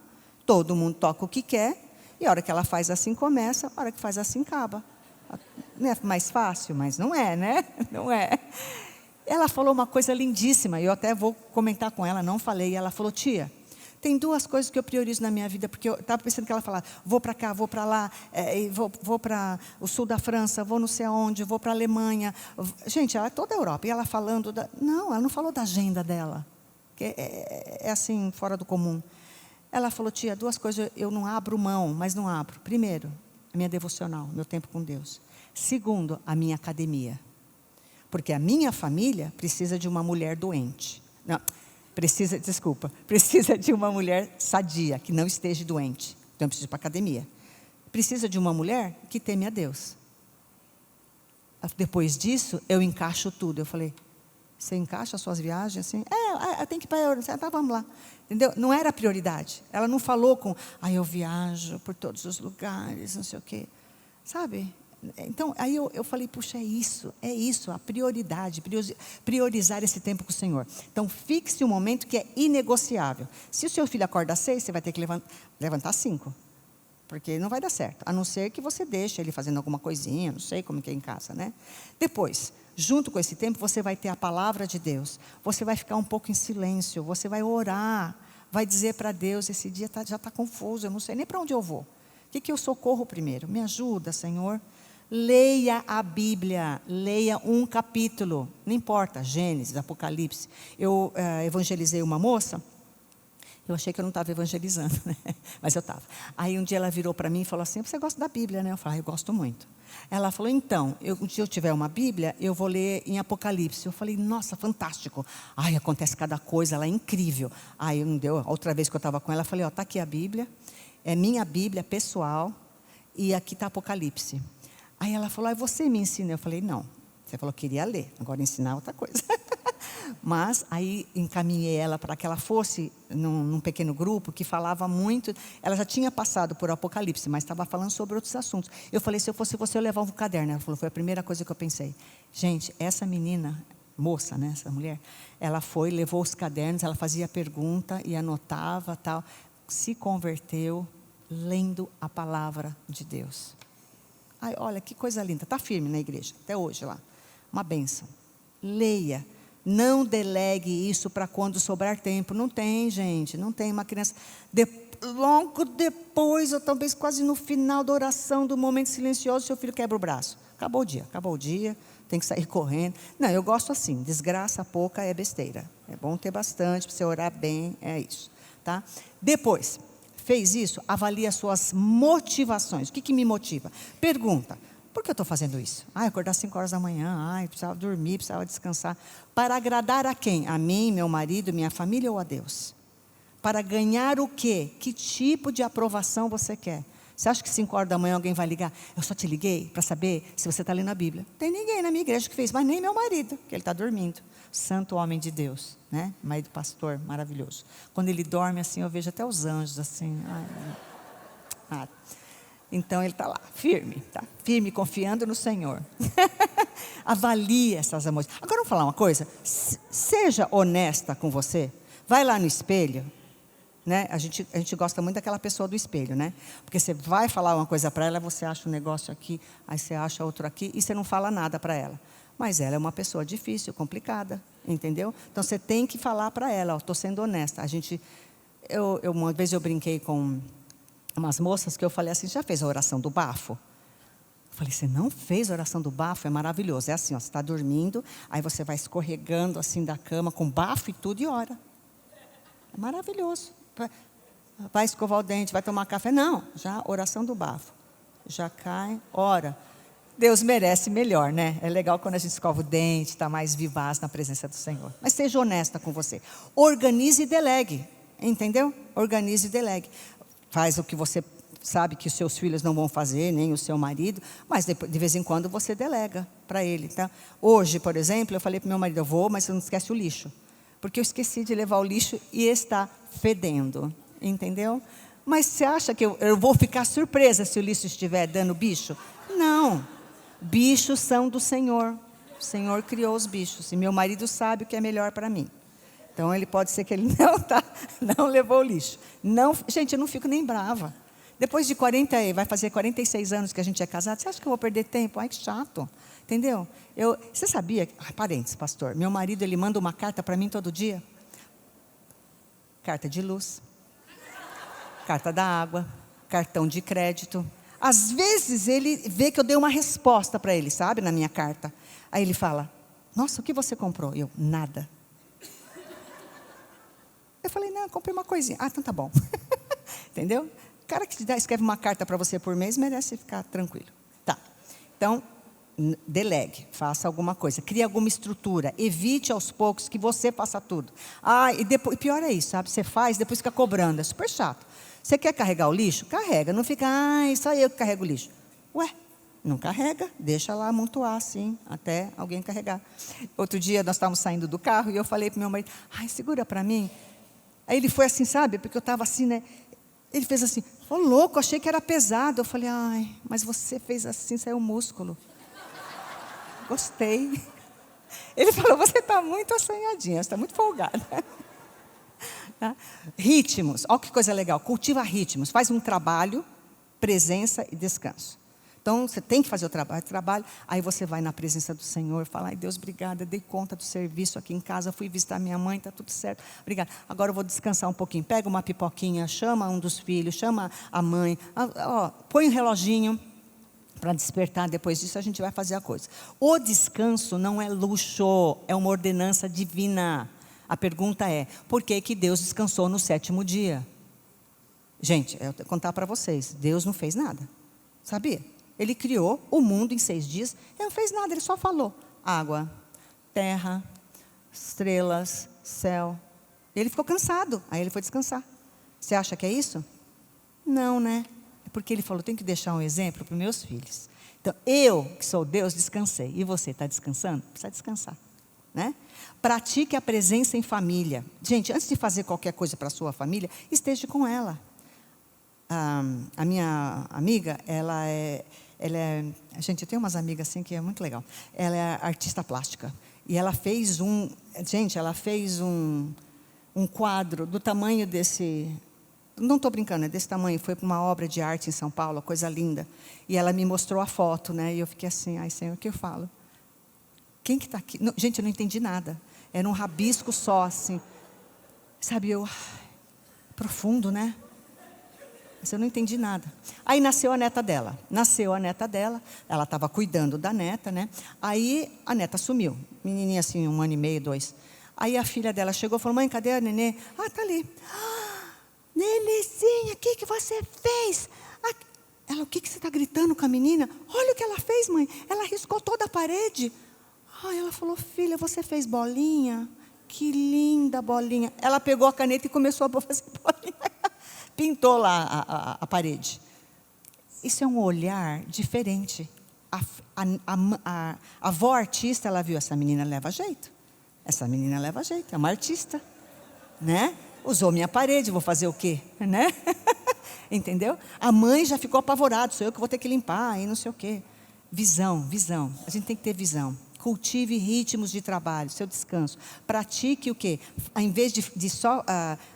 todo mundo toca o que quer, e a hora que ela faz assim começa, a hora que faz assim acaba. Não é mais fácil, mas não é, né? Não é. Ela falou uma coisa lindíssima, eu até vou comentar com ela, não falei. Ela falou, tia, tem 2 coisas que eu priorizo na minha vida, porque eu estava pensando que ela falava, vou para cá, vou para lá, vou para o sul da França, vou não sei aonde, vou para a Alemanha. Gente, ela é toda a Europa. E ela falando, não, ela não falou da agenda dela, que é assim, fora do comum. Ela falou, tia, 2 coisas eu não abro mão, mas não abro. Primeiro, a minha devocional, meu tempo com Deus. Segundo, a minha academia. Porque a minha família precisa de uma mulher doente. Não, precisa de uma mulher sadia, que não esteja doente. Então eu preciso ir para a academia. Precisa de uma mulher que teme a Deus. Depois disso, eu encaixo tudo. Eu falei, você encaixa as suas viagens assim? Tem que ir para a Europa. Tá, vamos lá. Entendeu? Não era prioridade. Ela não falou com, eu viajo por todos os lugares, não sei o quê. Sabe? Então, aí eu falei, puxa, é isso, a prioridade, priorizar esse tempo com o Senhor. Então, fixe um momento que é inegociável. Se o seu filho acorda às 6, você vai ter que levantar às 5. Porque não vai dar certo, a não ser que você deixe ele fazendo alguma coisinha, não sei como que é em casa, né? Depois, junto com esse tempo, você vai ter a palavra de Deus. Você vai ficar um pouco em silêncio, você vai orar, vai dizer para Deus, esse dia já está confuso, eu não sei nem para onde eu vou. O que eu socorro primeiro? Me ajuda, Senhor. Leia a Bíblia, leia um capítulo, não importa, Gênesis, Apocalipse. Eu evangelizei uma moça. Eu achei que eu não estava evangelizando, né? Mas eu estava. Aí um dia ela virou para mim e falou assim, você gosta da Bíblia, né? Eu falei, eu gosto muito. Ela falou, então, se eu tiver uma Bíblia, eu vou ler em Apocalipse. Eu falei, nossa, fantástico. Acontece cada coisa, ela é incrível. Aí não deu, outra vez que eu estava com ela, eu falei, está aqui a Bíblia, é minha Bíblia pessoal, e aqui está Apocalipse. Aí ela falou, você me ensina? Eu falei, não. Você falou que queria ler, agora ensinar outra coisa. Mas aí encaminhei ela para que ela fosse num pequeno grupo que falava muito. Ela já tinha passado por Apocalipse, mas estava falando sobre outros assuntos. Eu falei, se eu fosse você, eu levava um caderno. Ela falou, foi a primeira coisa que eu pensei. Gente, essa menina, moça, né, essa mulher, ela foi, levou os cadernos, ela fazia pergunta e anotava, tal. Se converteu lendo a palavra de Deus. Ai, olha, que coisa linda. Está firme na igreja, até hoje lá. Uma bênção. Leia. Não delegue isso para quando sobrar tempo. Não tem, gente, não tem. Uma criança, logo depois, ou talvez quase no final da oração, do momento silencioso, seu filho quebra o braço. Acabou o dia, tem que sair correndo. Não, eu gosto assim, desgraça pouca é besteira. É bom ter bastante, para você orar bem, é isso. Tá? Depois, fez isso, avalie as suas motivações. O que me motiva? Pergunta. Por que eu estou fazendo isso? Acordar às 5 horas da manhã, precisava dormir, precisava descansar. Para agradar a quem? A mim, meu marido, minha família ou a Deus? Para ganhar o quê? Que tipo de aprovação você quer? Você acha que 5 horas da manhã alguém vai ligar? Eu só te liguei para saber se você está lendo a Bíblia. Não tem ninguém na minha igreja que fez, mas nem meu marido, que ele está dormindo. Santo homem de Deus, né? Marido pastor, maravilhoso. Quando ele dorme assim, eu vejo até os anjos assim. Então ele está lá, firme, confiando no Senhor. Avalie essas emoções. Agora vamos falar uma coisa, seja honesta com você, vai lá no espelho, né? A gente gosta muito daquela pessoa do espelho, né? Porque você vai falar uma coisa para ela, você acha um negócio aqui, aí você acha outro aqui, e você não fala nada para ela. Mas ela é uma pessoa difícil, complicada, entendeu? Então você tem que falar para ela, estou sendo honesta. Uma vez eu brinquei com umas moças que eu falei assim, já fez a oração do bafo? Falei, você não fez a oração do bafo? É maravilhoso. É assim, ó, você está dormindo, aí você vai escorregando assim da cama, com bafo e tudo, e ora. É maravilhoso. Vai escovar o dente, vai tomar café. Não, já oração do bafo. Já cai, ora. Deus merece melhor, né? É legal quando a gente escova o dente, está mais vivaz na presença do Senhor. Mas seja honesta com você. Organize e delegue. Entendeu? Organize e delegue. Faz o que você sabe que os seus filhos não vão fazer, nem o seu marido, mas de vez em quando você delega para ele. Tá? Hoje, por exemplo, eu falei para meu marido, eu vou, mas você não esquece o lixo. Porque eu esqueci de levar o lixo e está fedendo. Entendeu? Mas você acha que eu vou ficar surpresa se o lixo estiver dando bicho? Não. Bichos são do Senhor. O Senhor criou os bichos. E meu marido sabe o que é melhor para mim. Então, ele pode ser que ele não levou o lixo. Não, gente, eu não fico nem brava. Depois de 40, vai fazer 46 anos que a gente é casado, você acha que eu vou perder tempo? Ai, que chato. Entendeu? Você sabia, parênteses, pastor, meu marido, ele manda uma carta para mim todo dia. Carta de luz. Carta da água. Cartão de crédito. Às vezes, ele vê que eu dei uma resposta para ele, sabe, na minha carta. Aí ele fala, nossa, o que você comprou? Eu, nada. Eu falei, não, eu comprei uma coisinha. Ah, então tá bom. Entendeu? O cara que escreve uma carta para você por mês merece ficar tranquilo. Tá. Então, delegue, faça alguma coisa, crie alguma estrutura, evite aos poucos que você faça tudo. Ah, e depois, pior é isso, sabe? Você faz, depois fica cobrando, é super chato. Você quer carregar o lixo? Carrega, não fica, só eu que carrego o lixo. Ué, não carrega, deixa lá amontoar assim, até alguém carregar. Outro dia nós estávamos saindo do carro e eu falei para meu marido, segura para mim. Aí ele foi assim, sabe, porque eu estava assim, né? Ele fez assim, louco, achei que era pesado. Eu falei, mas você fez assim, saiu músculo. Gostei. Ele falou, você está muito assanhadinha, você está muito folgada. Tá? Ritmos, olha que coisa legal, cultiva ritmos, faz um trabalho, presença e descanso. Então, você tem que fazer o trabalho, aí você vai na presença do Senhor, fala, Deus, obrigada, dei conta do serviço aqui em casa, fui visitar minha mãe, está tudo certo, obrigada. Agora eu vou descansar um pouquinho, pega uma pipoquinha, chama um dos filhos, chama a mãe, põe um reloginho para despertar, depois disso a gente vai fazer a coisa. O descanso não é luxo, é uma ordenança divina. A pergunta é, por que Deus descansou no 7º dia? Gente, eu vou contar para vocês, Deus não fez nada, sabia? Ele criou o mundo em 6 dias, ele não fez nada, ele só falou, água, terra, estrelas, céu. Ele ficou cansado, aí ele foi descansar. Você acha que é isso? Não, né? É porque ele falou, tenho que deixar um exemplo para os meus filhos. Então, eu, que sou Deus, descansei. E você, está descansando? Precisa descansar. Né? Pratique a presença em família. Gente, antes de fazer qualquer coisa para a sua família, esteja com ela. A minha amiga, ela é... Gente, eu tenho umas amigas assim que é muito legal. Ela é artista plástica. E ela fez um quadro do tamanho desse... Não estou brincando, é desse tamanho. Foi para uma obra de arte em São Paulo, coisa linda. E ela me mostrou a foto, né? E eu fiquei assim, Senhor, o que eu falo? Quem que está aqui? Não, gente, eu não entendi nada. Era um rabisco só, assim. Sabe, profundo, né? Mas eu não entendi nada. Aí nasceu a neta dela. Ela estava cuidando da neta, né? Aí a neta sumiu. Menininha assim, 1 ano e meio, 2. Aí a filha dela chegou e falou, mãe, cadê a nenê? Tá ali. Nenezinha, o que você fez? Ela, o que você está gritando com a menina? Olha o que ela fez, mãe. Ela riscou toda a parede. Ela falou, filha, você fez bolinha? Que linda bolinha. Ela pegou a caneta e começou a fazer bolinha. Pintou lá a parede. Isso é um olhar diferente. A avó artista, ela viu, essa menina leva jeito. Essa menina leva jeito, é uma artista. Né? Usou minha parede, vou fazer o quê? Né? Entendeu? A mãe já ficou apavorada, sou eu que vou ter que limpar, e não sei o quê. Visão. A gente tem que ter visão. Cultive ritmos de trabalho, seu descanso. Pratique o quê? Ao invés de só,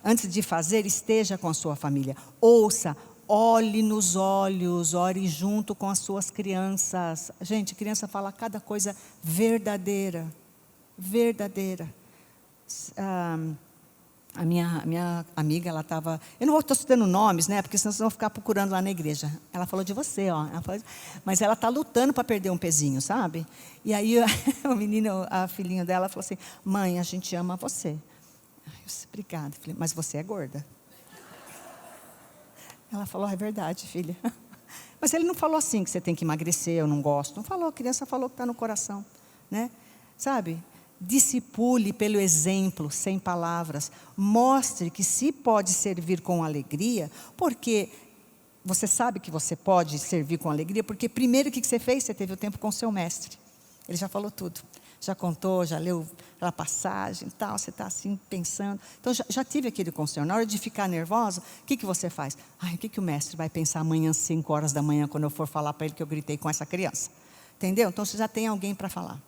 antes de fazer, esteja com a sua família. Ouça, olhe nos olhos, ore junto com as suas crianças. Gente, criança fala cada coisa verdadeira. Verdadeira. a minha amiga, ela estava... Eu não estou citando nomes, né? Porque senão vocês vão ficar procurando lá na igreja. Ela falou de você, ó. Mas ela está lutando para perder um pezinho, sabe? E aí o menino, a filhinha dela, falou assim: mãe, a gente ama você. Eu disse: obrigada, filha, mas você é gorda. Ela falou: é verdade, filha. Mas ele não falou assim, que você tem que emagrecer, eu não gosto. Não falou, a criança falou que está no coração, né? Sabe? Discipule pelo exemplo, sem palavras. Mostre que se pode servir com alegria, porque você sabe que você pode servir com alegria, porque primeiro o que você fez? Você teve o tempo com o seu mestre. Ele já falou tudo. Já contou, já leu a passagem e tal, você está assim pensando. Então, já tive aquele com o Senhor. Na hora de ficar nervosa, o que você faz? Ai, o que o mestre vai pensar amanhã, às 5 horas da manhã, quando eu for falar para ele que eu gritei com essa criança? Entendeu? Então, você já tem alguém para falar.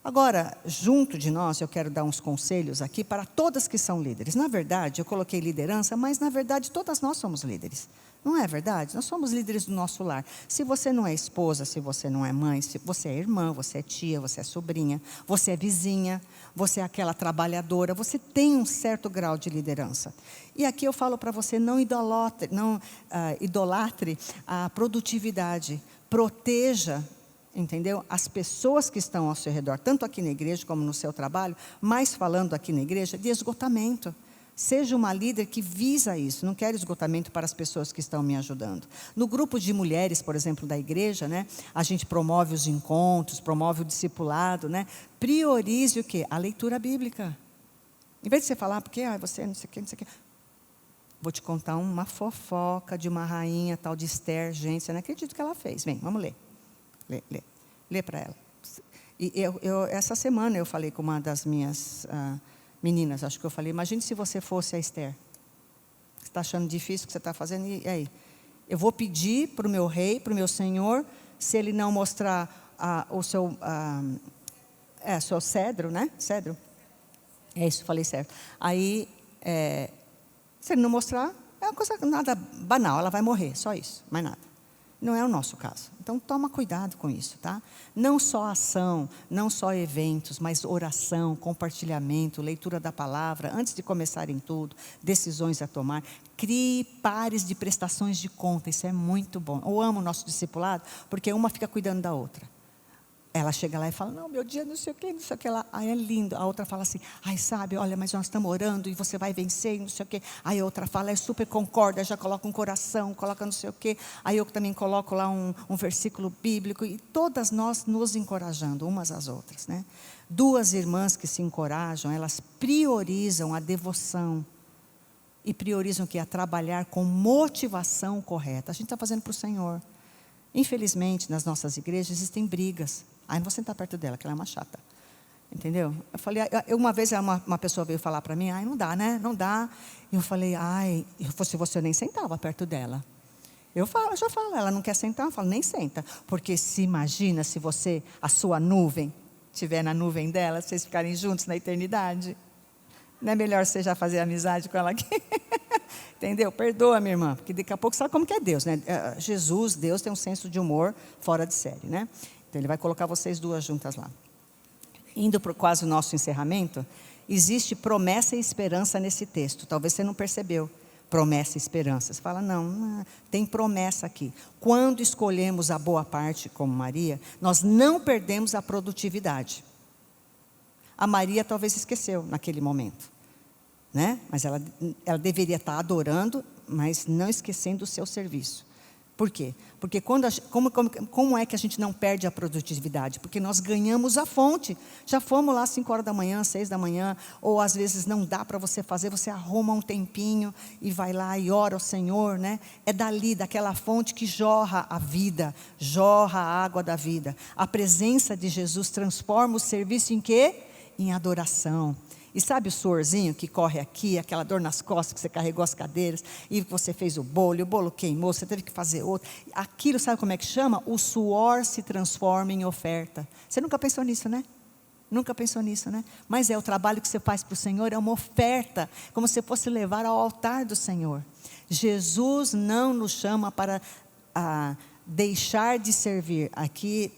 Agora, junto de nós, eu quero dar uns conselhos aqui para todas que são líderes. Na verdade, eu coloquei liderança, mas na verdade todas nós somos líderes. Não é verdade? Nós somos líderes do nosso lar. Se você não é esposa, se você não é mãe, se você é irmã, você é tia, você é sobrinha, você é vizinha, você é aquela trabalhadora, você tem um certo grau de liderança. E aqui eu falo para você, não idolatre a produtividade, proteja, entendeu? As pessoas que estão ao seu redor, tanto aqui na igreja como no seu trabalho, mas falando aqui na igreja, de esgotamento. Seja uma líder que visa isso, não quero esgotamento para as pessoas que estão me ajudando. No grupo de mulheres, por exemplo, da igreja, né, a gente promove os encontros, promove o discipulado, né, priorize o quê? A leitura bíblica. Em vez de você falar, porque você não sei o que, não sei o que. Vou te contar uma fofoca de uma rainha tal de Esther, gente, eu não acredito que ela fez. Vem, vamos ler. Lê para ela. E essa semana eu falei com uma das minhas meninas, acho que eu falei, imagine se você fosse a Esther. Você está achando difícil o que você está fazendo? E aí? Eu vou pedir para o meu rei, para o meu senhor, se ele não mostrar o seu cedro, né? Cedro? É isso, falei certo. Aí, se ele não mostrar, é uma coisa nada banal, ela vai morrer, só isso, mais nada. Não é o nosso caso. Então, toma cuidado com isso, tá? Não só ação, não só eventos, mas oração, compartilhamento, leitura da palavra, antes de começarem tudo, decisões a tomar. Crie pares de prestações de conta, isso é muito bom. Eu amo o nosso discipulado, porque uma fica cuidando da outra. Ela chega lá e fala, não, meu dia não sei o que lá. Aí é lindo. A outra fala assim, ai, sabe, olha, mas nós estamos orando e você vai vencer, não sei o que. Aí a outra fala, super concorda, já coloca um coração, coloca não sei o que. Aí eu também coloco lá um versículo bíblico. E todas nós nos encorajando, umas às outras, né? Duas irmãs que se encorajam, elas priorizam a devoção. E priorizam o quê? A trabalhar com motivação correta. A gente está fazendo para o Senhor. Infelizmente, nas nossas igrejas existem brigas. Ai, não vou sentar perto dela, que ela é uma chata. Entendeu? Eu falei, uma vez uma pessoa veio falar para mim, ai, não dá, né? Não dá. E eu falei, ai, se fosse você, eu nem sentava perto dela. Eu já falo, ela não quer sentar, eu falo, nem senta. Porque se imagina se você, a sua nuvem, estiver na nuvem dela, vocês ficarem juntos na eternidade. Não é melhor você já fazer amizade com ela aqui? Entendeu? Perdoa, minha irmã, porque daqui a pouco sabe como que é Deus, né? Jesus, Deus tem um senso de humor fora de série, né? Então Ele vai colocar vocês duas juntas lá. Indo para quase o nosso encerramento, existe promessa e esperança nesse texto. Talvez você não percebeu. Promessa e esperança. Você fala, não, tem promessa aqui. Quando escolhemos a boa parte, como Maria, nós não perdemos a produtividade. A Maria talvez esqueceu naquele momento, né? Mas ela deveria estar adorando, mas não esquecendo o seu serviço. Por quê? Porque como é que a gente não perde a produtividade? Porque nós ganhamos a fonte. Já fomos lá às 5 horas da manhã, 6 da manhã, ou às vezes não dá para você fazer, você arruma um tempinho e vai lá e ora ao Senhor, né? É dali, daquela fonte que jorra a vida, jorra a água da vida. A presença de Jesus transforma o serviço em quê? Em adoração. E sabe o suorzinho que corre aqui, aquela dor nas costas que você carregou as cadeiras, e você fez o bolo queimou, você teve que fazer outro. Aquilo, sabe como é que chama? O suor se transforma em oferta. Você nunca pensou nisso, né? Nunca pensou nisso, né? Mas o trabalho que você faz para o Senhor é uma oferta, como se fosse levar ao altar do Senhor. Jesus não nos chama para deixar de servir. Aqui,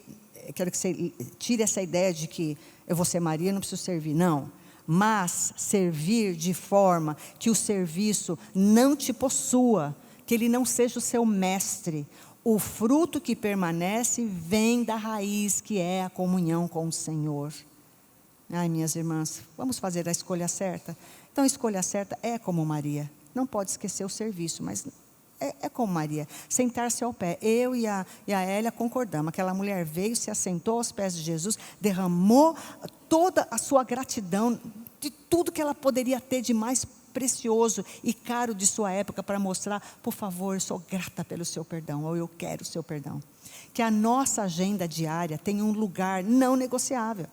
quero que você tire essa ideia de que eu vou ser Maria, não preciso servir. Não. mas servir de forma que o serviço não te possua, que ele não seja o seu mestre. O fruto que permanece vem da raiz, que é a comunhão com o Senhor. Ai, minhas irmãs, vamos fazer a escolha certa? Então, a escolha certa é como Maria. Não pode esquecer o serviço, mas é como Maria. Sentar-se ao pé. Eu e a Hélia concordamos. Aquela mulher veio, se assentou aos pés de Jesus, derramou toda a sua gratidão, de tudo que ela poderia ter de mais precioso e caro de sua época, para mostrar: por favor, eu sou grata pelo seu perdão, ou eu quero o seu perdão. Que a nossa agenda diária tenha um lugar não negociável.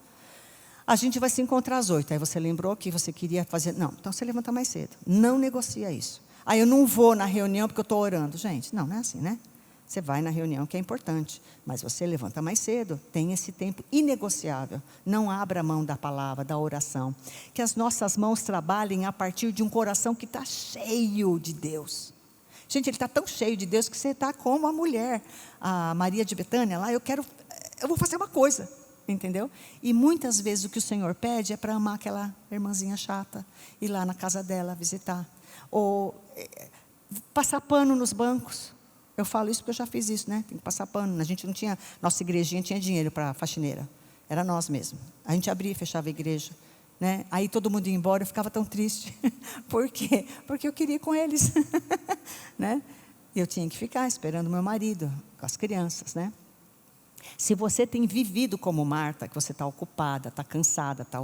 A gente vai se encontrar às 8, aí você lembrou que você queria fazer, não, então você levanta mais cedo, não negocia isso. Aí eu não vou na reunião porque eu estou orando. Gente, não é assim, né? Você vai na reunião, que é importante, mas você levanta mais cedo, tem esse tempo inegociável. Não abra mão da palavra, da oração. Que as nossas mãos trabalhem a partir de um coração que está cheio de Deus. Gente, ele está tão cheio de Deus que você está como a mulher, a Maria de Betânia lá: eu vou fazer uma coisa, entendeu? E muitas vezes o que o Senhor pede é para amar aquela irmãzinha chata, ir lá na casa dela visitar, ou passar pano nos bancos. Eu falo isso porque eu já fiz isso, né? Tem que passar pano. A gente não tinha, nossa igrejinha tinha dinheiro para faxineira, era nós mesmos. A gente abria e fechava a igreja, né? Aí todo mundo ia embora, eu ficava tão triste. Por quê? Porque eu queria ir com eles, né? E eu tinha que ficar esperando meu marido, com as crianças, né? Se você tem vivido como Marta, que você está ocupada, está cansada, está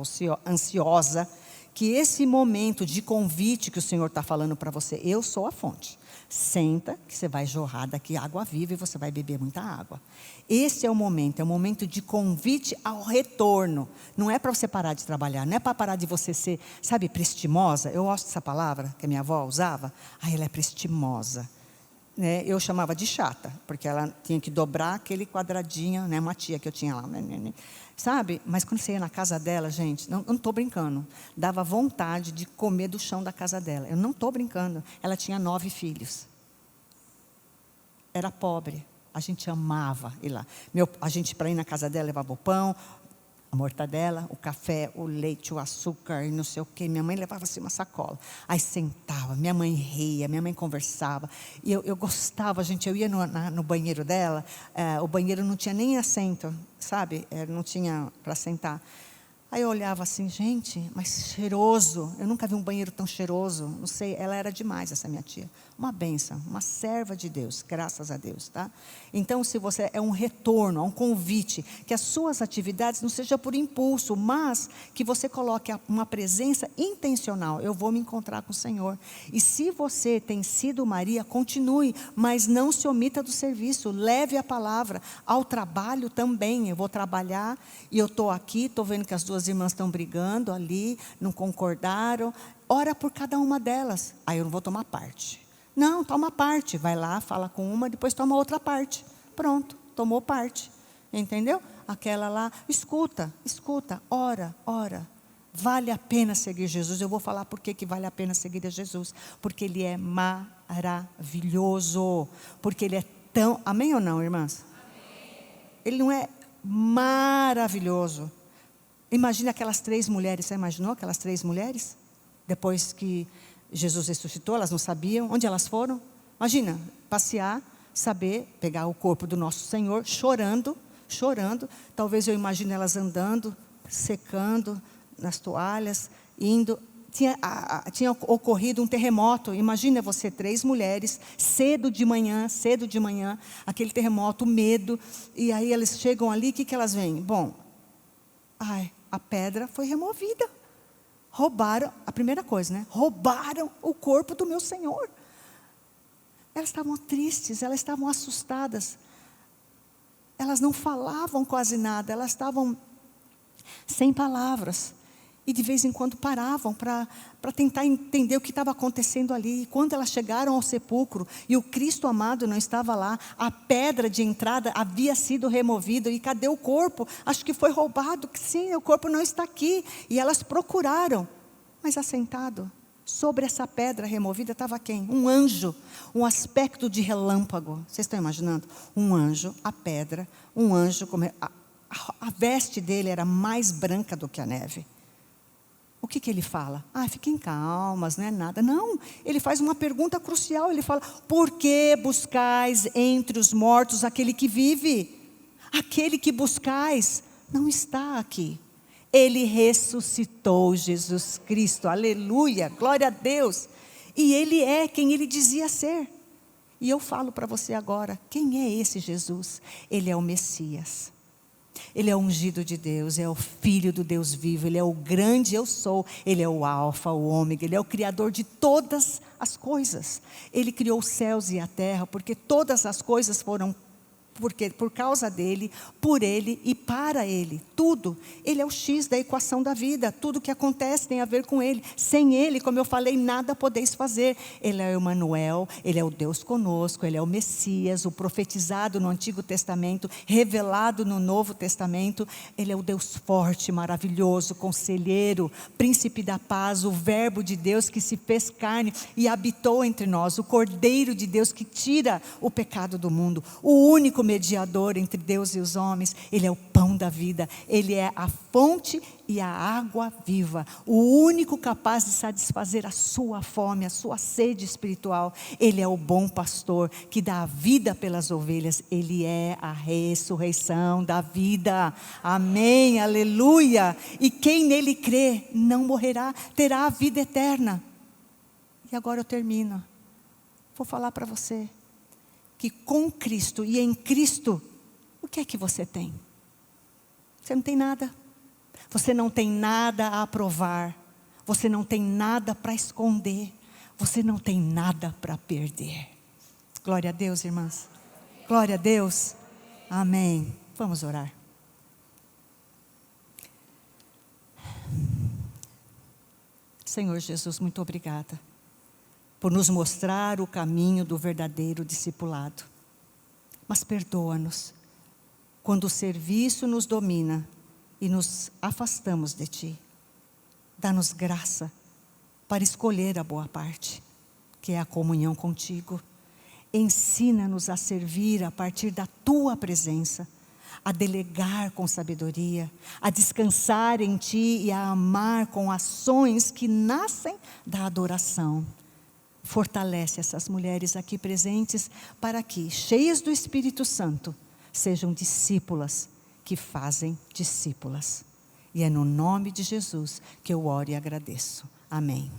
ansiosa, que esse momento de convite que o Senhor está falando para você: eu sou a fonte. Senta, que você vai jorrar daqui água viva e você vai beber muita água. Esse é o momento de convite ao retorno. Não é para você parar de trabalhar, não é para parar de você ser, sabe, prestimosa. Eu gosto dessa palavra que a minha avó usava. Ela é prestimosa. Eu chamava de chata, porque ela tinha que dobrar aquele quadradinho, né? Uma tia que eu tinha lá, sabe? Mas quando você ia na casa dela, gente, não estou brincando, dava vontade de comer do chão da casa dela. Eu não estou brincando. Ela tinha 9 filhos, era pobre, a gente amava ir lá. A gente, para ir na casa dela, levava o pão, a mortadela, o café, o leite, o açúcar e não sei o quê. Minha mãe levava assim uma sacola. Aí sentava, minha mãe ria, minha mãe conversava. E eu gostava, gente, eu ia no banheiro dela, o banheiro não tinha nem assento, sabe? Não tinha para sentar. Aí eu olhava assim: gente, mas cheiroso. Eu nunca vi um banheiro tão cheiroso. Não sei, ela era demais, essa minha tia. Uma bênção, uma serva de Deus, graças a Deus, tá? Então, se você é um retorno, um convite, que as suas atividades não sejam por impulso, mas que você coloque uma presença intencional. Eu vou me encontrar com o Senhor. E se você tem sido Maria, continue, mas não se omita do serviço. Leve a palavra ao trabalho também. Eu vou trabalhar e eu estou aqui, estou vendo que as duas irmãs estão brigando ali, não concordaram. Ora por cada uma delas. Aí eu não vou tomar parte. Não, toma parte. Vai lá, fala com uma, depois toma outra parte. Pronto, tomou parte. Entendeu? Aquela lá, escuta, ora. Vale a pena seguir Jesus. Eu vou falar por que vale a pena seguir a Jesus. Porque Ele é maravilhoso. Porque Ele é tão... Amém ou não, irmãs? Amém. Ele não é maravilhoso? Imagina aquelas 3 mulheres. Você imaginou aquelas 3 mulheres? Depois que Jesus ressuscitou, elas não sabiam onde elas foram. Imagina, passear, saber, pegar o corpo do nosso Senhor, chorando. Talvez eu imagine elas andando, secando nas toalhas, indo. Tinha ocorrido um terremoto. Imagina você, 3 mulheres, cedo de manhã, aquele terremoto, medo. E aí elas chegam ali, o que elas veem? Bom, a pedra foi removida. Roubaram, a primeira coisa, né? Roubaram o corpo do meu Senhor. Elas estavam tristes, elas estavam assustadas. Elas não falavam quase nada, elas estavam sem palavras. E de vez em quando paravam para tentar entender o que estava acontecendo ali. E quando elas chegaram ao sepulcro e o Cristo amado não estava lá, a pedra de entrada havia sido removida. E cadê o corpo? Acho que foi roubado. Sim, o corpo não está aqui. E elas procuraram. Mas assentado sobre essa pedra removida estava quem? Um anjo, um aspecto de relâmpago. Vocês estão imaginando? Um anjo, a pedra, um anjo, a veste dele era mais branca do que a neve. O que ele fala? Fiquem calmas, não é nada. Não, ele faz uma pergunta crucial. Ele fala: por que buscais entre os mortos aquele que vive? Aquele que buscais não está aqui. Ele ressuscitou, Jesus Cristo, aleluia, glória a Deus. E Ele é quem Ele dizia ser. E eu falo para você agora, quem é esse Jesus? Ele é o Messias. Ele é o ungido de Deus, é o Filho do Deus vivo, Ele é o grande eu sou, Ele é o alfa, o ômega, Ele é o Criador de todas as coisas. Ele criou os céus e a terra, porque todas as coisas foram por causa dele, por ele e para ele, tudo. Ele é o X da equação da vida, tudo que acontece tem a ver com ele. Sem ele, como eu falei, nada podeis fazer. Ele é o Emanuel, ele é o Deus conosco, ele é o Messias, o profetizado no Antigo Testamento, revelado no Novo Testamento. Ele é o Deus forte, maravilhoso, conselheiro, príncipe da paz, o verbo de Deus que se fez carne e habitou entre nós, o Cordeiro de Deus que tira o pecado do mundo, o único mediador entre Deus e os homens. Ele é o pão da vida, Ele é a fonte e a água viva, o único capaz de satisfazer a sua fome, a sua sede espiritual. Ele é o bom pastor que dá a vida pelas ovelhas. Ele é a ressurreição da vida, amém, aleluia. E quem nele crê não morrerá, terá a vida eterna. E agora eu termino, vou falar para você que com Cristo e em Cristo, o que é que você tem? Você não tem nada. Você não tem nada a provar. Você não tem nada para esconder. Você não tem nada para perder. Glória a Deus, irmãs. Glória a Deus. Amém. Vamos orar. Senhor Jesus, muito obrigada por nos mostrar o caminho do verdadeiro discipulado. Mas perdoa-nos quando o serviço nos domina e nos afastamos de Ti. Dá-nos graça para escolher a boa parte, que é a comunhão contigo. Ensina-nos a servir a partir da Tua presença, a delegar com sabedoria, a descansar em Ti e a amar com ações que nascem da adoração. Fortalece essas mulheres aqui presentes para que, cheias do Espírito Santo, sejam discípulas que fazem discípulas. E é no nome de Jesus que eu oro e agradeço. Amém.